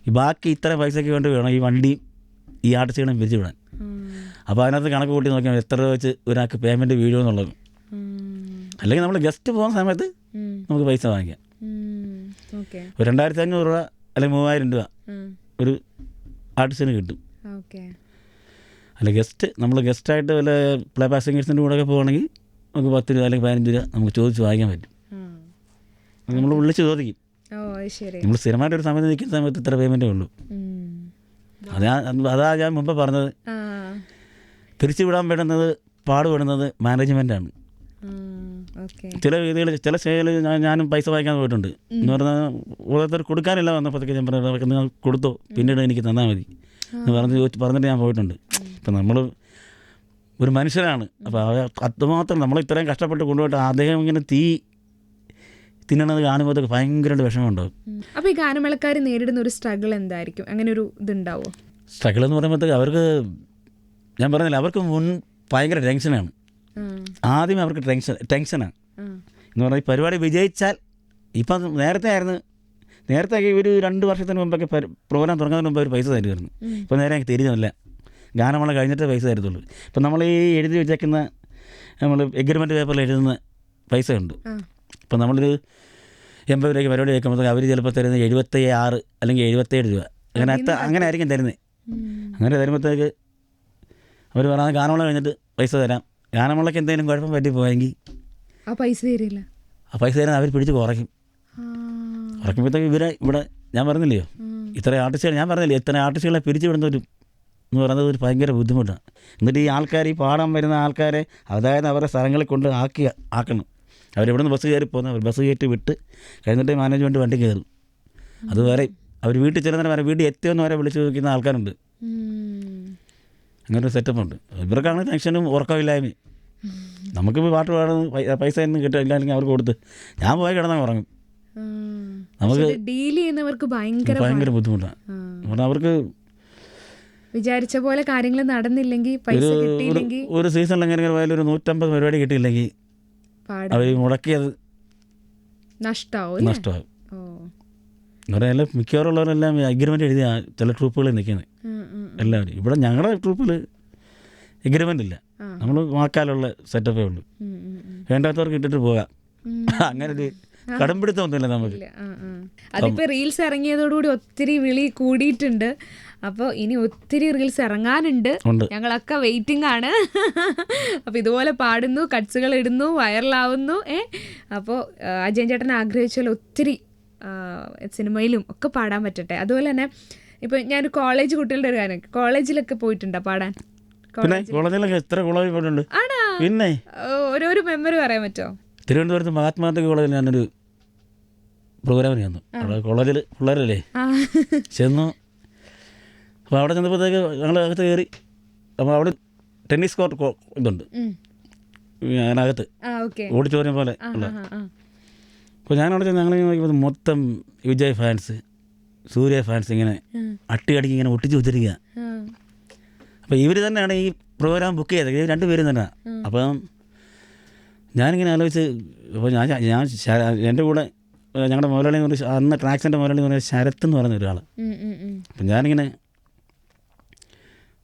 ഈ ബാക്കി ഇത്ര പൈസയ്ക്ക് വേണ്ടി വേണം ഈ വണ്ടിയും ഈ ആർട്ടിസ്റ്റുകളും പിരിച്ചു വിടാൻ. അപ്പോൾ അതിനകത്ത് കണക്ക് കൂട്ടി നോക്കിയാൽ എത്ര രൂപ വെച്ച് ഒരാൾക്ക് പേയ്മെൻറ്റ് വീഴുമെന്നുള്ളത്. അല്ലെങ്കിൽ നമ്മൾ ഗസ്റ്റ് പോകുന്ന സമയത്ത് നമുക്ക് പൈസ വാങ്ങിക്കാം. ഒരു 2,500 രൂപ അല്ലെങ്കിൽ 3,000 രൂപ ഒരു ആർട്ടിസ്റ്റിന് കിട്ടും. അല്ല നമ്മൾ ഗസ്റ്റായിട്ട് വല്ല പ്ലേ ബാക്ക് സിംഗേഴ്സിൻ്റെ കൂടെയൊക്കെ പോകുകയാണെങ്കിൽ നമുക്ക് 10 രൂപ അല്ലെങ്കിൽ 15 രൂപ നമുക്ക് ചോദിച്ച് വാങ്ങിക്കാൻ പറ്റും. നമ്മൾ വിളിച്ച് ചോദിക്കും. നമ്മൾ സ്ഥിരമായിട്ട് ഒരു സമയത്ത് നിൽക്കുന്ന സമയത്ത് ഇത്ര പേയ്മെൻറ്റേ ഉള്ളൂ. അതാ ഞാൻ മുമ്പ് പറഞ്ഞത്, പിരിച്ചു വിടാൻ പെടുന്നത് പാടുപെടുന്നത് മാനേജ്മെൻറ്റാണ്. ചില രീതികൾ ചില സ്റ്റേജിൽ ഞാനും പൈസ വാങ്ങിക്കാൻ പോയിട്ടുണ്ട്. എന്ന് പറഞ്ഞാൽ ഓരോരുത്തർ കൊടുക്കാനില്ല വന്നപ്പോഴത്തേക്ക് ഞാൻ പറഞ്ഞു നിങ്ങൾ കൊടുത്തോ, പിന്നീട് എനിക്ക് തന്നാൽ മതി എന്ന് പറഞ്ഞിട്ട് ഞാൻ പോയിട്ടുണ്ട്. ഇപ്പം നമ്മൾ ഒരു മനുഷ്യരാണ്. അപ്പോൾ അതുമാത്രം നമ്മൾ ഇത്രയും കഷ്ടപ്പെട്ട് കൊണ്ടുപോയിട്ട് അദ്ദേഹം ഇങ്ങനെ തീ തിന്നണത് കാണുമ്പോഴത്തേക്ക് ഭയങ്കരമായിട്ട് വിഷമമുണ്ടാകും. അപ്പോൾ ഈ ഗാനമേളക്കാർ നേരിടുന്ന ഒരു സ്ട്രഗിൾ എന്തായിരിക്കും? അങ്ങനെ ഒരു ഇതുണ്ടാവുമോ? സ്ട്രഗിൾ എന്ന് പറയുമ്പോഴത്തേക്ക് അവർക്ക് ഞാൻ പറഞ്ഞില്ല, അവർക്ക് ഭയങ്കര ടെൻഷനാണ്. ആദ്യം അവർക്ക് ടെൻഷനാണ് എന്ന് പറഞ്ഞാൽ ഈ പരിപാടി വിജയിച്ചാൽ, ഇപ്പം നേരത്തെ ഒരു 2 വർഷത്തിന് മുമ്പൊക്കെ പ്രോഗ്രാം തുടങ്ങുന്നതിന് മുമ്പ് അവർ പൈസ തരുമായിരുന്നു. ഇപ്പോൾ നേരെ എനിക്ക് തിരിഞ്ഞില്ല, ഗാനമേള കഴിഞ്ഞിട്ട് പൈസ തരത്തുള്ളൂ. ഇപ്പം നമ്മൾ ഈ എഴുതി വെച്ചേക്കുന്ന നമ്മൾ എഗ്രിമെൻറ്റ് പേപ്പറിൽ എഴുതുന്ന പൈസ ഉണ്ട്. ഇപ്പം നമ്മളൊരു 80 രൂപയ്ക്ക് പരിപാടി വയ്ക്കുമ്പോഴത്തേക്ക് അവർ ചിലപ്പോൾ തരുന്നത് 76 അല്ലെങ്കിൽ 77 രൂപ അങ്ങനെ ആയിരിക്കും തരുന്നത്. അങ്ങനെ തരുമ്പോഴത്തേക്ക് അവർ പറഞ്ഞാൽ ഗാനമേള കഴിഞ്ഞിട്ട് പൈസ തരാം, ഗാനമേളയ്ക്ക് എന്തെങ്കിലും കുഴപ്പം പറ്റിപ്പോയെങ്കിൽ ആ പൈസ തരില്ല. ആ പൈസ തരാൻ അവർ പിടിച്ച് കുറയ്ക്കുമ്പോഴത്തേക്ക് ഇവിടെ ഞാൻ പറഞ്ഞില്ലയോ ഇത്ര ആർട്ടിസ്റ്റുകൾ, ഞാൻ പറഞ്ഞില്ലേ ഇത്ര ആർട്ടിസ്റ്റുകളെ പിരിച്ചു വിടുന്ന എന്ന് പറയുന്നത് ഒരു ഭയങ്കര ബുദ്ധിമുട്ടാണ്. എന്നിട്ട് ഈ ആൾക്കാർ, ഈ പാടാൻ വരുന്ന ആൾക്കാരെ അതായത് അവരുടെ സ്ഥലങ്ങളിൽ കൊണ്ട് ആക്കണം. അവരിവിടുന്ന് ബസ് കയറി പോകുന്ന ബസ് കയറ്റി വിട്ട് കഴിഞ്ഞിട്ട് മാനേജ്മെൻറ്റ് വണ്ടി കയറും. അതുവരെ അവർ വീട്ടിൽ ചെല്ലുന്നവരെ വരെ വീട്ടിൽ എത്തിയെന്ന് വരെ വിളിച്ച് ചോദിക്കുന്ന ആൾക്കാരുണ്ട്. അങ്ങനൊരു സെറ്റപ്പുണ്ട്. ഇവർക്കാണ് ടെൻഷനും ഉറക്കമില്ലായ്മയും. നമുക്കിപ്പോൾ പാട്ട് പാടുന്ന പൈസ ഒന്നും കിട്ടില്ല, അല്ലെങ്കിൽ അവർക്ക് കൊടുത്ത് ഞാൻ പോയി കിടന്നാൽ ഉറങ്ങും. നമുക്ക് ഡീൽ ചെയ്യുന്നവർക്ക് ഭയങ്കര ബുദ്ധിമുട്ടാണ്. കാരണം അവർക്ക് വിചാരിച്ച പോലെ കാര്യങ്ങൾ നടന്നില്ലെങ്കിൽ, പൈസ കിട്ടിയില്ലെങ്കിൽ, ഒരു സീസണിൽ എങ്ങനെ പോയാലും ഒരു 150 പരിപാടി കിട്ടിയില്ലെങ്കിൽ അവർ മുടക്കിയത് നഷ്ടമാവും. എന്ന് പറഞ്ഞാൽ മിക്കവാറുള്ളവരെല്ലാം അഗ്രിമെൻ്റ് എഴുതിയ ചില ട്രൂപ്പുകളിൽ നിൽക്കുന്നത് എല്ലാവരും. ഇവിടെ ഞങ്ങളുടെ ട്രൂപ്പിൽ എഗ്രിമെൻ്റ് ഇല്ല, നമ്മൾ വാക്കാലുള്ള സെറ്റപ്പേ ഉള്ളൂ. വേണ്ടാത്തവർക്ക് ഇട്ടിട്ട് പോകാം. അങ്ങനെ ഒരു കടമ്പിടുത്തമൊന്നുമില്ല നമുക്ക്. അതിപ്പോ റീൽസ് ഇറങ്ങിയതോടുകൂടി ഒത്തിരി വിളി കൂടിയിട്ടുണ്ട്. അപ്പോൾ ഇനി ഒത്തിരി റീൽസ് ഇറങ്ങാനുണ്ട്, ഞങ്ങളൊക്കെ വെയിറ്റിംഗ് ആണ്. അപ്പോൾ ഇതുപോലെ പാടുന്നു, കട്ട്സുകൾ ഇടുന്നു, വൈറലാവുന്നു. അപ്പോൾ അജയൻ ചേട്ടൻ ആഗ്രഹിച്ചാൽ ഒത്തിരി സിനിമയിലും ഒക്കെ പാടാൻ പറ്റട്ടെ. അതുപോലെ തന്നെ ഇപ്പോൾ ഞാനൊരു കോളേജ് കുട്ടികളുടെ ഒരു കാര്യം, കോളേജിലൊക്കെ പോയിട്ടുണ്ടോ പാടാൻ? ആണോ? പിന്നെ ഓരോരോ മെമ്മറി പറയാൻ പറ്റുമോ? തിരുവനന്തപുരത്ത് മഹാത്മാഗാന്ധി കോളേജിൽ ഞാനൊരു പ്രോഗ്രാമിന് ചെന്നു. അവിടെ കോളേജിൽ പിള്ളേരല്ലേ ചെന്നു. അപ്പോൾ അവിടെ ചെന്നപ്പോഴത്തേക്ക് ഞങ്ങൾ അകത്ത് കയറി. അപ്പോൾ അവിടെ ടെന്നീസ് കോർട്ട് ഇതുണ്ട് അതിനകത്ത്, ഓഡിറ്റോറിയം പോലെ ഉള്ള. അപ്പോൾ ഞാനവിടെ ചെന്ന് ഞങ്ങൾ നോക്കിയപ്പോൾ മൊത്തം വിജയ് ഫാൻസ്, സൂര്യ ഫാൻസ് ഇങ്ങനെ അട്ടിയടിക്ക് ഇങ്ങനെ ഒട്ടിച്ച് വെച്ചിരിക്കുക. അപ്പോൾ ഇവർ തന്നെയാണ് ഈ പ്രോഗ്രാം ബുക്ക് ചെയ്തത്, ഇവർ 2 പേരും തന്നെയാണ്. അപ്പം ഞാനിങ്ങനെ ആലോചിച്ച്, അപ്പോൾ ഞാൻ എൻ്റെ കൂടെ ഞങ്ങളുടെ മുതലാളി എന്ന് പറഞ്ഞാൽ അന്ന് ട്രാക്സിൻ്റെ മുതലാളി എന്ന് പറഞ്ഞാൽ ശരത്ത് എന്ന് പറയുന്ന ഒരാൾ. അപ്പം ഞാനിങ്ങനെ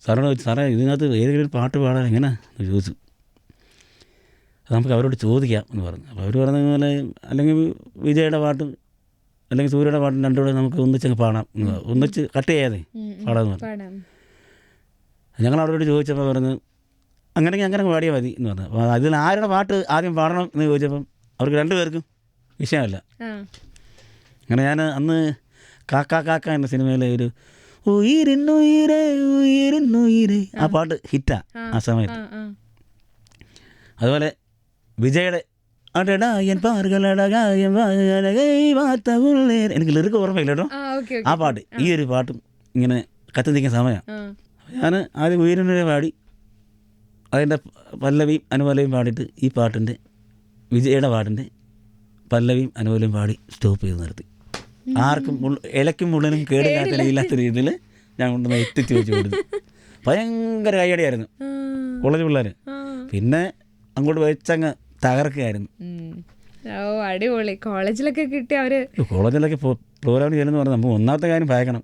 സാറോട് ചോദിച്ചു, സാറേ ഇതിനകത്ത് ഏതെങ്കിലും ഒരു പാട്ട് പാടാൻ എങ്ങനെയാ ചോദിച്ചു. നമുക്ക് അവരോട് ചോദിക്കാം എന്ന് പറഞ്ഞു. അപ്പോൾ അവർ പറഞ്ഞതുപോലെ അല്ലെങ്കിൽ വിജയുടെ പാട്ടും അല്ലെങ്കിൽ സൂര്യയുടെ പാട്ടും രണ്ടുകൂടെ നമുക്ക് ഒന്നിച്ചങ്ങ് പാടാം, ഒന്നിച്ച് കട്ട് ചെയ്യാതെ പാടാമെന്ന് പറഞ്ഞു. ഞങ്ങൾ അവരോട് ചോദിച്ചപ്പോൾ പറഞ്ഞു അങ്ങനെയെങ്കിൽ അങ്ങനെ പാടിയാൽ മതി എന്ന് പറഞ്ഞു. അപ്പോൾ അതിൽ ആരുടെ പാട്ട് ആദ്യം പാടണം എന്ന് ചോദിച്ചപ്പം അവർക്ക് രണ്ടുപേർക്കും വിഷയമല്ല. അങ്ങനെ ഞാൻ അന്ന് കാക്ക കാക്ക എന്ന സിനിമയിലെ ഒരു ഉയിരിന്നുയിരേ ഉയിരിന്നുയിരേ ആ പാട്ട് ഹിറ്റാണ് ആ സമയത്ത്. അതുപോലെ വിജയുടെ അടടാ എൻ പാറുകളടകായം എനിക്ക് ലിറിക്ക് ഓർമ്മയില്ല കേട്ടോ. ആ പാട്ട് ഈ ഒരു പാട്ടും ഇങ്ങനെ കത്തി നിൽക്കുന്ന സമയമാണ്. ഞാൻ ആദ്യം ഉയരുന്നവരെ പാടി അതിൻ്റെ പല്ലവിയും അനുപല്ലവിയും പാടിയിട്ട് ഈ പാട്ടിൻ്റെ വിജയുടെ പാട്ടിൻ്റെ പല്ലവിയും അനുപല്ലവിയും പാടി സ്റ്റോപ്പ് ചെയ്ത് നിർത്തി. ആർക്കും ഇലയ്ക്കും മുള്ളിനും കേടില്ലാത്ത രീതിയിൽ ഞാൻ കൊണ്ടുവന്ന് എത്തിച്ച് വെച്ച് കൊടുത്തു. ഭയങ്കര കൈയടിയായിരുന്നു കോളേജ് പിള്ളേർ. പിന്നെ അങ്ങോട്ട് വെച്ചങ്ങ് തകർക്കുകയായിരുന്നു. അടിപൊളി. കോളേജിലൊക്കെ കിട്ടി അവര്. കോളേജിലൊക്കെ പ്രോഗ്രാം ചെയ്യുന്നത് പറഞ്ഞാൽ നമുക്ക് ഒന്നാമത്തെ കാര്യം ഭയക്കണം.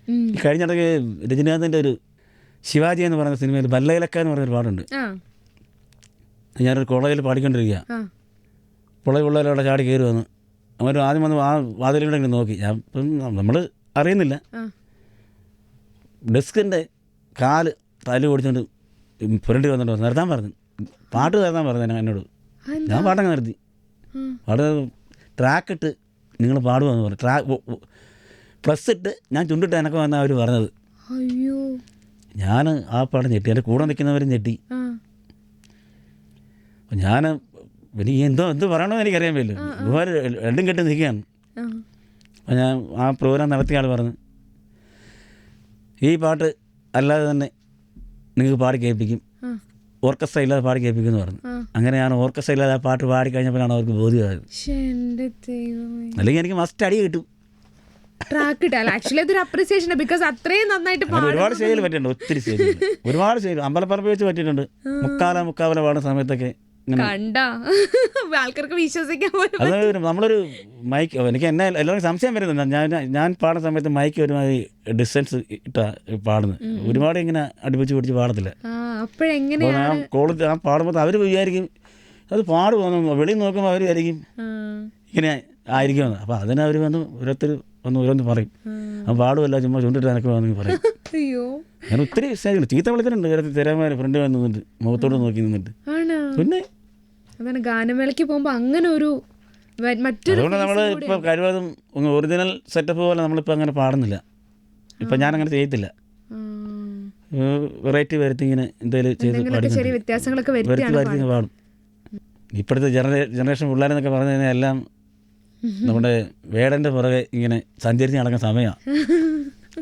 ഈ കഴിഞ്ഞിടയ്ക്ക് രജനീകാന്തിൻ്റെ ഒരു ശിവാജി എന്ന് പറയുന്ന സിനിമയിൽ ബല്ലയിലക്ക എന്ന് പറഞ്ഞൊരു പാട്ടുണ്ട്. ഞാനൊരു കോളേജിൽ പാടിക്കൊണ്ടിരിക്കുക. കോളേജ് പിള്ളേരവിടെ ചാടി കയറി വന്നു. അവർ ആദ്യം വന്ന് ആ വാതിലൂടെ ഇങ്ങനെ നോക്കി. ഞാൻ ഇപ്പം നമ്മൾ അറിയുന്നില്ല. ഡെസ്കിൻ്റെ കാല് തല്ലു ഓടിച്ചുകൊണ്ട് ഫ്രണ്ട് വന്നിട്ട് നിർത്താൻ പറഞ്ഞു, പാട്ട് നിർത്താൻ പറഞ്ഞു എന്നോട്. ഞാൻ പാട്ടങ്ങ് നിർത്തി. പാട്ട് ട്രാക്കിട്ട് നിങ്ങൾ പാടുമെന്ന് പറഞ്ഞു. പ്ലസ് ഇട്ട് ഞാൻ ചുണ്ടിട്ട് എനക്ക് വന്നാണ് അവർ പറഞ്ഞത്. ഞാൻ ആ പാടം ഞെട്ടി, എൻ്റെ കൂടെ നിൽക്കുന്നവരും ഞെട്ടി. അപ്പം ഞാൻ എനിക്ക് എന്ത് പറയണമെന്ന് എനിക്കറിയാൻ പറ്റില്ല. ഒരുപാട് രണ്ടും കെട്ടി നിൽക്കുകയാണ്. അപ്പം ഞാൻ ആ പ്രോഗ്രാം നടത്തിയ ആൾ പറഞ്ഞു ഈ പാട്ട് അല്ലാതെ തന്നെ നിങ്ങൾക്ക് പാടി കേൾപ്പിക്കും, ഓർക്കസ്ട്ര ഇല്ലാതെ പാടി കേൾപ്പിക്കും എന്ന് പറഞ്ഞു. അങ്ങനെ ഞാൻ ഓർക്കസ്ട്ര ഇല്ലാതെ ആ പാട്ട് പാടി കഴിഞ്ഞപ്പോഴാണ് അവർക്ക് ബോധ്യമായത്. അല്ലെങ്കിൽ എനിക്ക് മസ്റ്റ് അടി കിട്ടും. ഒരുപാട് സ്റ്റേജിൽ പറ്റിയിട്ടുണ്ട്, ഒത്തിരി സ്റ്റേജിൽ, ഒരുപാട് സ്റ്റേജിൽ അമ്പലപ്പറമ്പ് വെച്ച് പറ്റിയിട്ടുണ്ട്. മുക്കാല പാടുന്ന സമയത്തൊക്കെ ആൾക്കാർക്ക് വിശ്വസിക്കാൻ. അത് നമ്മളൊരു മൈക്ക് എനിക്ക് എന്നെ എല്ലാവർക്കും സംശയം വരുന്നുണ്ട്. ഞാൻ പാടുന്ന സമയത്ത് മൈക്ക് ഒരുമാതിരി ഡിസ്റ്റൻസ് ഇട്ടാ പാടുന്നത്. ഒരുപാട് ഇങ്ങനെ അടുപ്പിച്ച് പിടിച്ച് പാടത്തില്ല. ഞാൻ കോളേജ് ആ പാടുമ്പോൾ അവർ വിചാരിക്കും അത് പാടുപോകുന്നു, വെളിയിൽ നോക്കുമ്പോൾ അവർ വിചാരിക്കും ഇങ്ങനെ ആയിരിക്കുമെന്ന്. അപ്പോൾ അതിന് അവർ വന്ന് ഓരോന്ന് പറയും. അപ്പം പാടുമല്ല ചുമ്മാ ചുണ്ടിട്ട് എനക്ക് വന്നെങ്കിൽ പറയും. ഞാൻ ഒത്തിരി സ്റ്റേജിൽ ചീത്ത വിളിച്ചിട്ടുണ്ട്. തരാമാര് ഫ്രണ്ട് വന്ന് നിന്നിട്ട് മുഖത്തോട് നോക്കി നിന്നിട്ട്. പിന്നെ അതാണ് ഗാനമേളയ്ക്ക് പോകുമ്പോൾ അങ്ങനെ ഒരു അതുകൊണ്ട് നമ്മൾ ഇപ്പോൾ കഴിവതും ഒറിജിനൽ സെറ്റപ്പ് പോലെ നമ്മളിപ്പോൾ അങ്ങനെ പാടുന്നില്ല. ഇപ്പം ഞാനങ്ങനെ ചെയ്യത്തില്ല. വെറൈറ്റി വരുത്തി ഇങ്ങനെ എന്തെങ്കിലും ചെയ്ത് വരുത്തി പാടും. ഇപ്പോഴത്തെ ജനറേഷൻ പിള്ളേരെന്നൊക്കെ പറഞ്ഞു കഴിഞ്ഞാൽ എല്ലാം നമ്മുടെ വേടൻ്റെ പുറകെ ഇങ്ങനെ സഞ്ചരിച്ച് നടക്കുന്ന സമയമാണ്.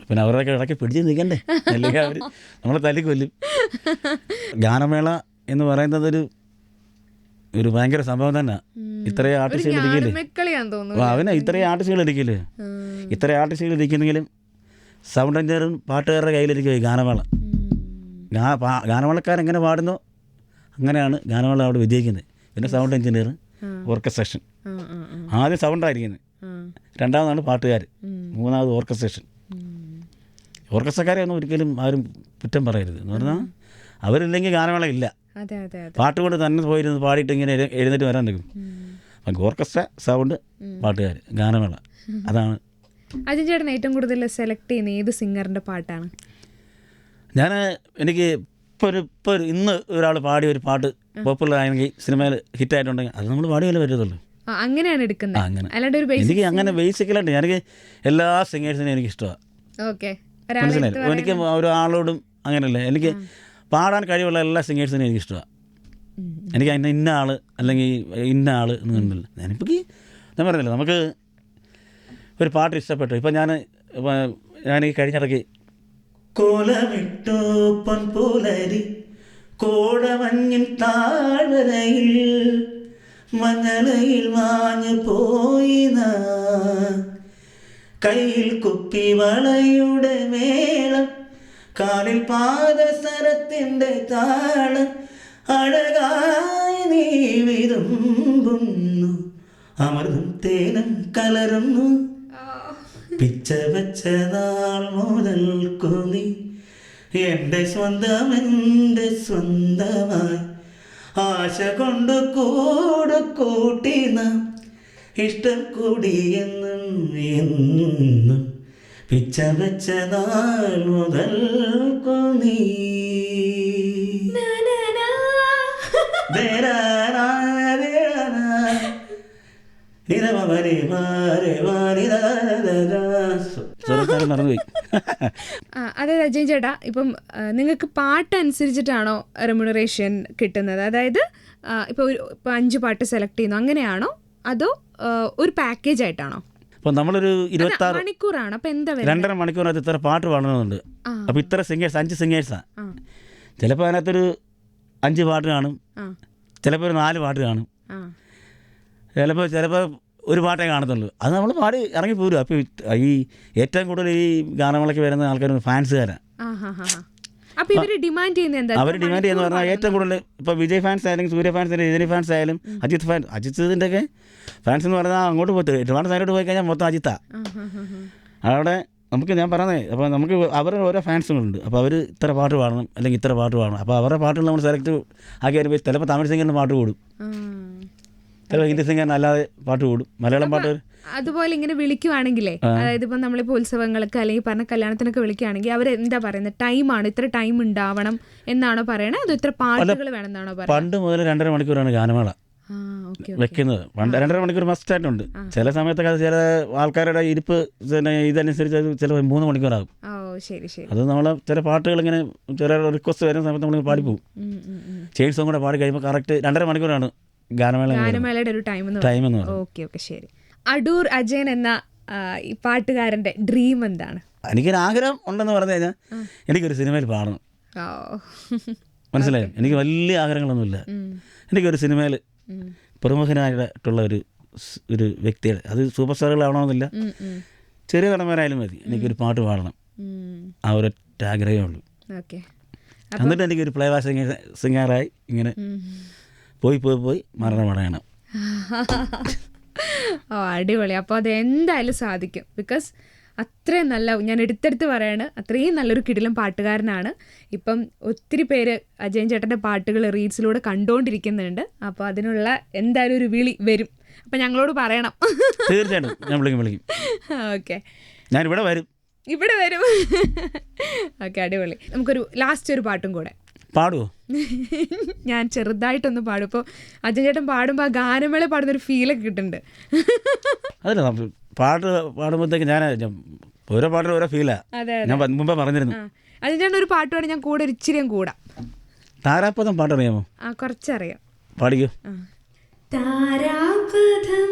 പിന്നെ അവരൊക്കെ ഇടയ്ക്ക് പിടിച്ച് നിൽക്കണ്ടേ, അല്ലെങ്കിൽ അവർ നമ്മളെ തല്ലിക്കൊല്ലും. ഗാനമേള എന്ന് പറയുന്നത് ഒരു ഭയങ്കര സംഭവം തന്നെ. ഇത്രയും ആർട്ടിസ്റ്റുകൾ ഇരിക്കില്ലേ, ഇത്രയും ആർട്ടിസ്റ്റുകൾ ഇരിക്കില്ലേ, ഇത്രയും ആർട്ടിസ്റ്റുകൾ ഇരിക്കുന്നെങ്കിലും സൗണ്ട് എഞ്ചിനീയറും പാട്ടുകാരുടെ കയ്യിലിരിക്കും ഈ ഗാനമേള. ഗാനമേളക്കാരെങ്ങനെ പാടുന്നോ അങ്ങനെയാണ് ഗാനമേള അവിടെ വിജയിക്കുന്നത്. പിന്നെ സൗണ്ട് എഞ്ചിനീയർ, ഓർക്കസ്ട്രേഷൻ. ആദ്യം സൗണ്ടായിരിക്കുന്നത്, രണ്ടാമതാണ് പാട്ടുകാർ, മൂന്നാമത് ഓർക്കസ്ട്രേഷൻ. ഓർക്കസ്ട്രക്കാരെ ഒന്നും ഒരിക്കലും ആരും കുറ്റം പറയരുത്. എന്ന് പറഞ്ഞാൽ അവരില്ലെങ്കിൽ ഗാനമേള ഇല്ല. പാട്ടുകൊണ്ട് തന്നെ പോയിരുന്ന് പാടിയിട്ട് ഇങ്ങനെ എഴുന്നേറ്റ് വരാൻ നിൽക്കും. അപ്പം ഓർക്കസ്ട്ര, സൗണ്ട്, പാട്ടുകാർ, ഗാനമേള. അതാണ്. അജയൻ ചേട്ടൻ ഏറ്റവും കൂടുതൽ സെലക്ട് ചെയ്യുന്ന ഏത് സിംഗറിൻ്റെ പാട്ടാണ്? എനിക്ക് ഇപ്പോൾ ഇന്ന് ഒരാൾ പാടിയ ഒരു പാട്ട് പോപ്പുലർ ആയെങ്കിൽ സിനിമയിൽ ഹിറ്റായിട്ടുണ്ടെങ്കിൽ അത് നമ്മൾ പാടിയല്ലേ പറ്റത്തുള്ളൂ. അങ്ങനെയാണ് എടുക്കുന്നത്. അങ്ങനെ എനിക്ക് അങ്ങനെ ബേസിക്കലായിട്ട് എനിക്ക് എല്ലാ സിംഗേഴ്സിനെയും എനിക്ക് ഇഷ്ടമാണ്. മനസ്സിലായി. എനിക്ക് ഒരാളോടും അങ്ങനെയല്ല, എനിക്ക് പാടാൻ കഴിവുള്ള എല്ലാ സിംഗേഴ്സിനെയും എനിക്ക് ഇഷ്ടമാണ്. എനിക്ക് അതിൻ്റെ ഇന്ന ആൾ അല്ലെങ്കിൽ ഇന്ന ആൾ എന്ന് കണ്ടില്ല. ഞാനിപ്പോൾ ഞാൻ പറഞ്ഞില്ല, നമുക്ക് ഒരു പാട്ട് ഇഷ്ടപ്പെട്ടു. ഇപ്പം ഞാൻ ഈ കഴിഞ്ഞിടയ്ക്ക് കോലമിട്ടു പൊൻപുലരി കോടമഞ്ഞിൻ താഴ്വരയിൽ മഞ്ഞളയിൽ മാഞ്ഞു പോയിന കയ്യിൽ കുപ്പിവളയുടെ മേളം കാലിൽ പാദസരത്തിൻ്റെ താളം അഴകായി നീ വിരുമ്പുന്നു അമൃതം തേനും കലരുന്നു പിച്ച വെച്ച നാൾ മുതൽക്കു നീ എൻ്റെ സ്വന്തമായി ആശ കൊണ്ട് കൂട് കൂട്ടി നാം ഇഷ്ടം കൂടിയെന്നും എന്നും പിച്ച വെച്ച നാൾ മുതൽക്കു നീ മറന്നുപോയി. അതായത് അജയൻ ചേട്ടാ, ഇപ്പം നിങ്ങൾക്ക് പാട്ട് അനുസരിച്ചിട്ടാണോ റെമ്യൂണറേഷൻ കിട്ടുന്നത്? അതായത് ഇപ്പോൾ ഇപ്പോൾ 5 പാട്ട് സെലക്ട് ചെയ്യുന്നു അങ്ങനെയാണോ, അതോ ഒരു പാക്കേജ് ആയിട്ടാണോ? അപ്പോൾ നമ്മളൊരു 26 മണിക്കൂറാണ്. അപ്പോൾ എന്താ 2.5 മണിക്കൂറിനകത്ത് ഇത്ര പാട്ട് പാടണമെന്നുണ്ട്. അപ്പോൾ ഇത്ര സിംഗേഴ്സ് 5 സിംഗേഴ്സാണ്. ചിലപ്പോൾ അതിനകത്തൊരു 5 പാട്ട് കാണും, ചിലപ്പോൾ ഒരു 4 പാട്ട് കാണും, ചിലപ്പോൾ ഒരു പാട്ടേ കാണത്തുള്ളൂ. അത് നമ്മൾ പാടി ഇറങ്ങി പോരും. അപ്പോൾ ഈ ഏറ്റവും കൂടുതൽ ഈ ഗാനമേളയ്ക്ക് വരുന്ന ആൾക്കാർ ഫാൻസുകാരാണ്. അപ്പോൾ ഇവർ ഡിമാൻഡ് ചെയ്യുന്നത് എന്താ? അവർ ഡിമാൻഡ് ചെയ്യുന്ന പറഞ്ഞാൽ ഏറ്റവും കൂടുതൽ ഇപ്പോൾ വിജയ് ഫാൻസ് ആയാലും സൂര്യ ഫാൻസ് ആയാലും രജനി ഫാൻസ് ആയാലും അജിത്തിൻ്റെ ഒക്കെ ഫാൻസ് എന്ന് പറഞ്ഞാൽ അങ്ങോട്ട് പോയി ഒരുപാട് സൈഡിലോട്ട് പോയി കഴിഞ്ഞാൽ മൊത്തം അജിത്താണ്. അവിടെ നമുക്ക് ഞാൻ പറഞ്ഞത്, അപ്പോൾ നമുക്ക് അവരുടെ ഓരോ ഫാൻസുകളുണ്ട്. അപ്പോൾ അവർ ഇത്ര പാട്ട് പാടണം അല്ലെങ്കിൽ ഇത്ര പാട്ട് പാടണം. അപ്പോൾ അവരുടെ പാട്ടുകൾ നമ്മൾ സെലക്ട് ആക്കി വരുമ്പോൾ ചിലപ്പോൾ തമിഴ് സിംഗറിന് പാട്ട് കൂടും, ചിലപ്പോൾ ഹിന്ദി സിംഗറിന് അല്ലാതെ പാട്ട് കൂടും, മലയാളം പാട്ട്. അതുപോലെ ഇങ്ങനെ വിളിക്കുവാണെങ്കിലേ, അതായത് ഇപ്പം നമ്മളിപ്പോൾ ഉത്സവങ്ങൾക്ക് അല്ലെങ്കിൽ പറഞ്ഞ കല്യാണത്തിനൊക്കെ വിളിക്കുകയാണെങ്കിൽ അവർ എന്താ പറയുന്നത്, ടൈമാണ് ഇത്ര ടൈം ഉണ്ടാവണം എന്നാണോ പറയണത്, അതോ ഇത്ര പാട്ടുകൾ വേണമെന്നാണോ പറയുന്നത്? പണ്ട് മുതൽ 2.5 മണിക്കൂറാണ് ഗാനമേള വെക്കുന്നത്. 2.5 മണിക്കൂർ മസ്റ്റായിട്ടുണ്ട്. ചില സമയത്തൊക്കെ അത് ചില ആൾക്കാരുടെ ഇരിപ്പ് ഇതനുസരിച്ച് ചില 3 മണിക്കൂറാകും. അത് നമ്മൾ ചില പാട്ടുകൾ ഇങ്ങനെ ചില റിക്വസ്റ്റ് വരുന്ന സമയത്ത് നമ്മൾ പാടിപ്പോകും. ചെയിൻ സോങ് കൂടെ പാടി കഴിയുമ്പോൾ കറക്റ്റ് 2.5 മണിക്കൂറാണ് ഗാനമേളയുടെ ഒരു ടൈം എന്ന് പറയുന്നത്. ഓക്കെ ശരി. അടൂർ അജയൻ എന്ന ഈ പാട്ടുകാരൻ്റെ ഡ്രീം എന്താണ്? എനിക്കൊരു ആഗ്രഹം ഉണ്ടെന്ന് പറഞ്ഞു കഴിഞ്ഞാൽ എനിക്കൊരു സിനിമയിൽ പാടണം. മനസ്സിലായി? എനിക്ക് വലിയ ആഗ്രഹങ്ങളൊന്നുമില്ല. എനിക്കൊരു സിനിമയിൽ പ്രമുഖനായിട്ടുള്ള ഒരു വ്യക്തിയുടെ, അത് സൂപ്പർ സ്റ്റാറുകളാവണമെന്നില്ല, ചെറിയ നടന്മാരായാലും മതി, എനിക്കൊരു പാട്ട് പാടണം. ആ ഒരൊറ്റ ആഗ്രഹമേ ഉള്ളൂ. എന്നിട്ട് എനിക്കൊരു പ്ലേ ബാക്ക് സിംഗറായി ഇങ്ങനെ പോയി മരണമടയണം. അടിപൊളി. അപ്പോൾ അത് എന്തായാലും സാധിക്കും. ബിക്കോസ് അത്രയും നല്ല, ഞാൻ എടുത്തെടുത്ത് പറയാണ്, അത്രയും നല്ലൊരു കിടിലൻ പാട്ടുകാരനാണ്. ഇപ്പം ഒത്തിരി പേര് അജയൻ ചേട്ടൻ്റെ പാട്ടുകൾ റീൽസിലൂടെ കണ്ടുകൊണ്ടിരിക്കുന്നുണ്ട്. അപ്പോൾ അതിനുള്ള എന്തായാലും ഒരു വിളി വരും. അപ്പം ഞങ്ങളോട് പറയണം. തീർച്ചയായിട്ടും ഞാൻ വിളിക്കും. ഓക്കെ, ഞാൻ ഇവിടെ വരും. ഓക്കെ, അടിപൊളി. നമുക്കൊരു ലാസ്റ്റ് ഒരു പാട്ടും കൂടെ പാടുമോ? ഞാൻ ചെറുതായിട്ടൊന്ന് പാടും. ഇപ്പോൾ അജയൻ ചേട്ടൻ പാടുമ്പോൾ ആ ഗാനമേള പാടുന്നൊരു ഫീലൊക്കെ കിട്ടുന്നുണ്ട്. അതല്ല, പാട്ട് പാടുമ്പോഴത്തേക്ക് ഞാൻ ഓരോ പാട്ടിലും ഓരോ ഫീലാണ്. ഞാൻ മുമ്പേ പറഞ്ഞിരുന്നു. അജയൻ ചേട്ടൻ ഒരു പാട്ട് പാടി ഞാൻ കൂടെ ഒരു ഇച്ചിരിയും കൂടാം. താരാപഥം പാട്ടറിയാമോ? കുറച്ചറിയാം. പാടിക്കോ. താരാപഥം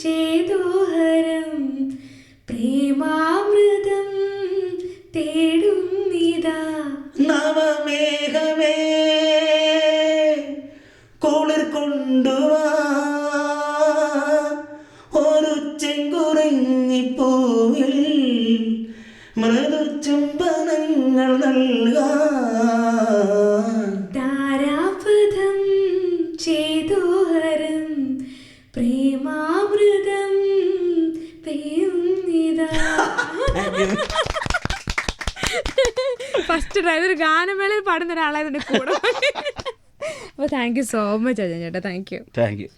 ചേതോഹരം പ്രേമാമൃതം തേടുന്നിതാ നവമേഘമേ കുളിർ കൊണ്ടുവാ ഒരു ചെങ്കുറിഞ്ഞിപ്പൂവിൽ മൃദു ചുംബനങ്ങൾ നൽകാൻ. താരാപഥം ചേതോഹരം പ്രേമാമൃതം പെയ്യുന്നിതാ. ഫസ്റ്റ് ഡ്രൈവർ ഗാനമേളയിൽ പാടുന്ന ഒരാളായതിൻ്റെ കൂടെ. അപ്പോൾ thank you so much Ajayan ചേട്ടാ. Thank U.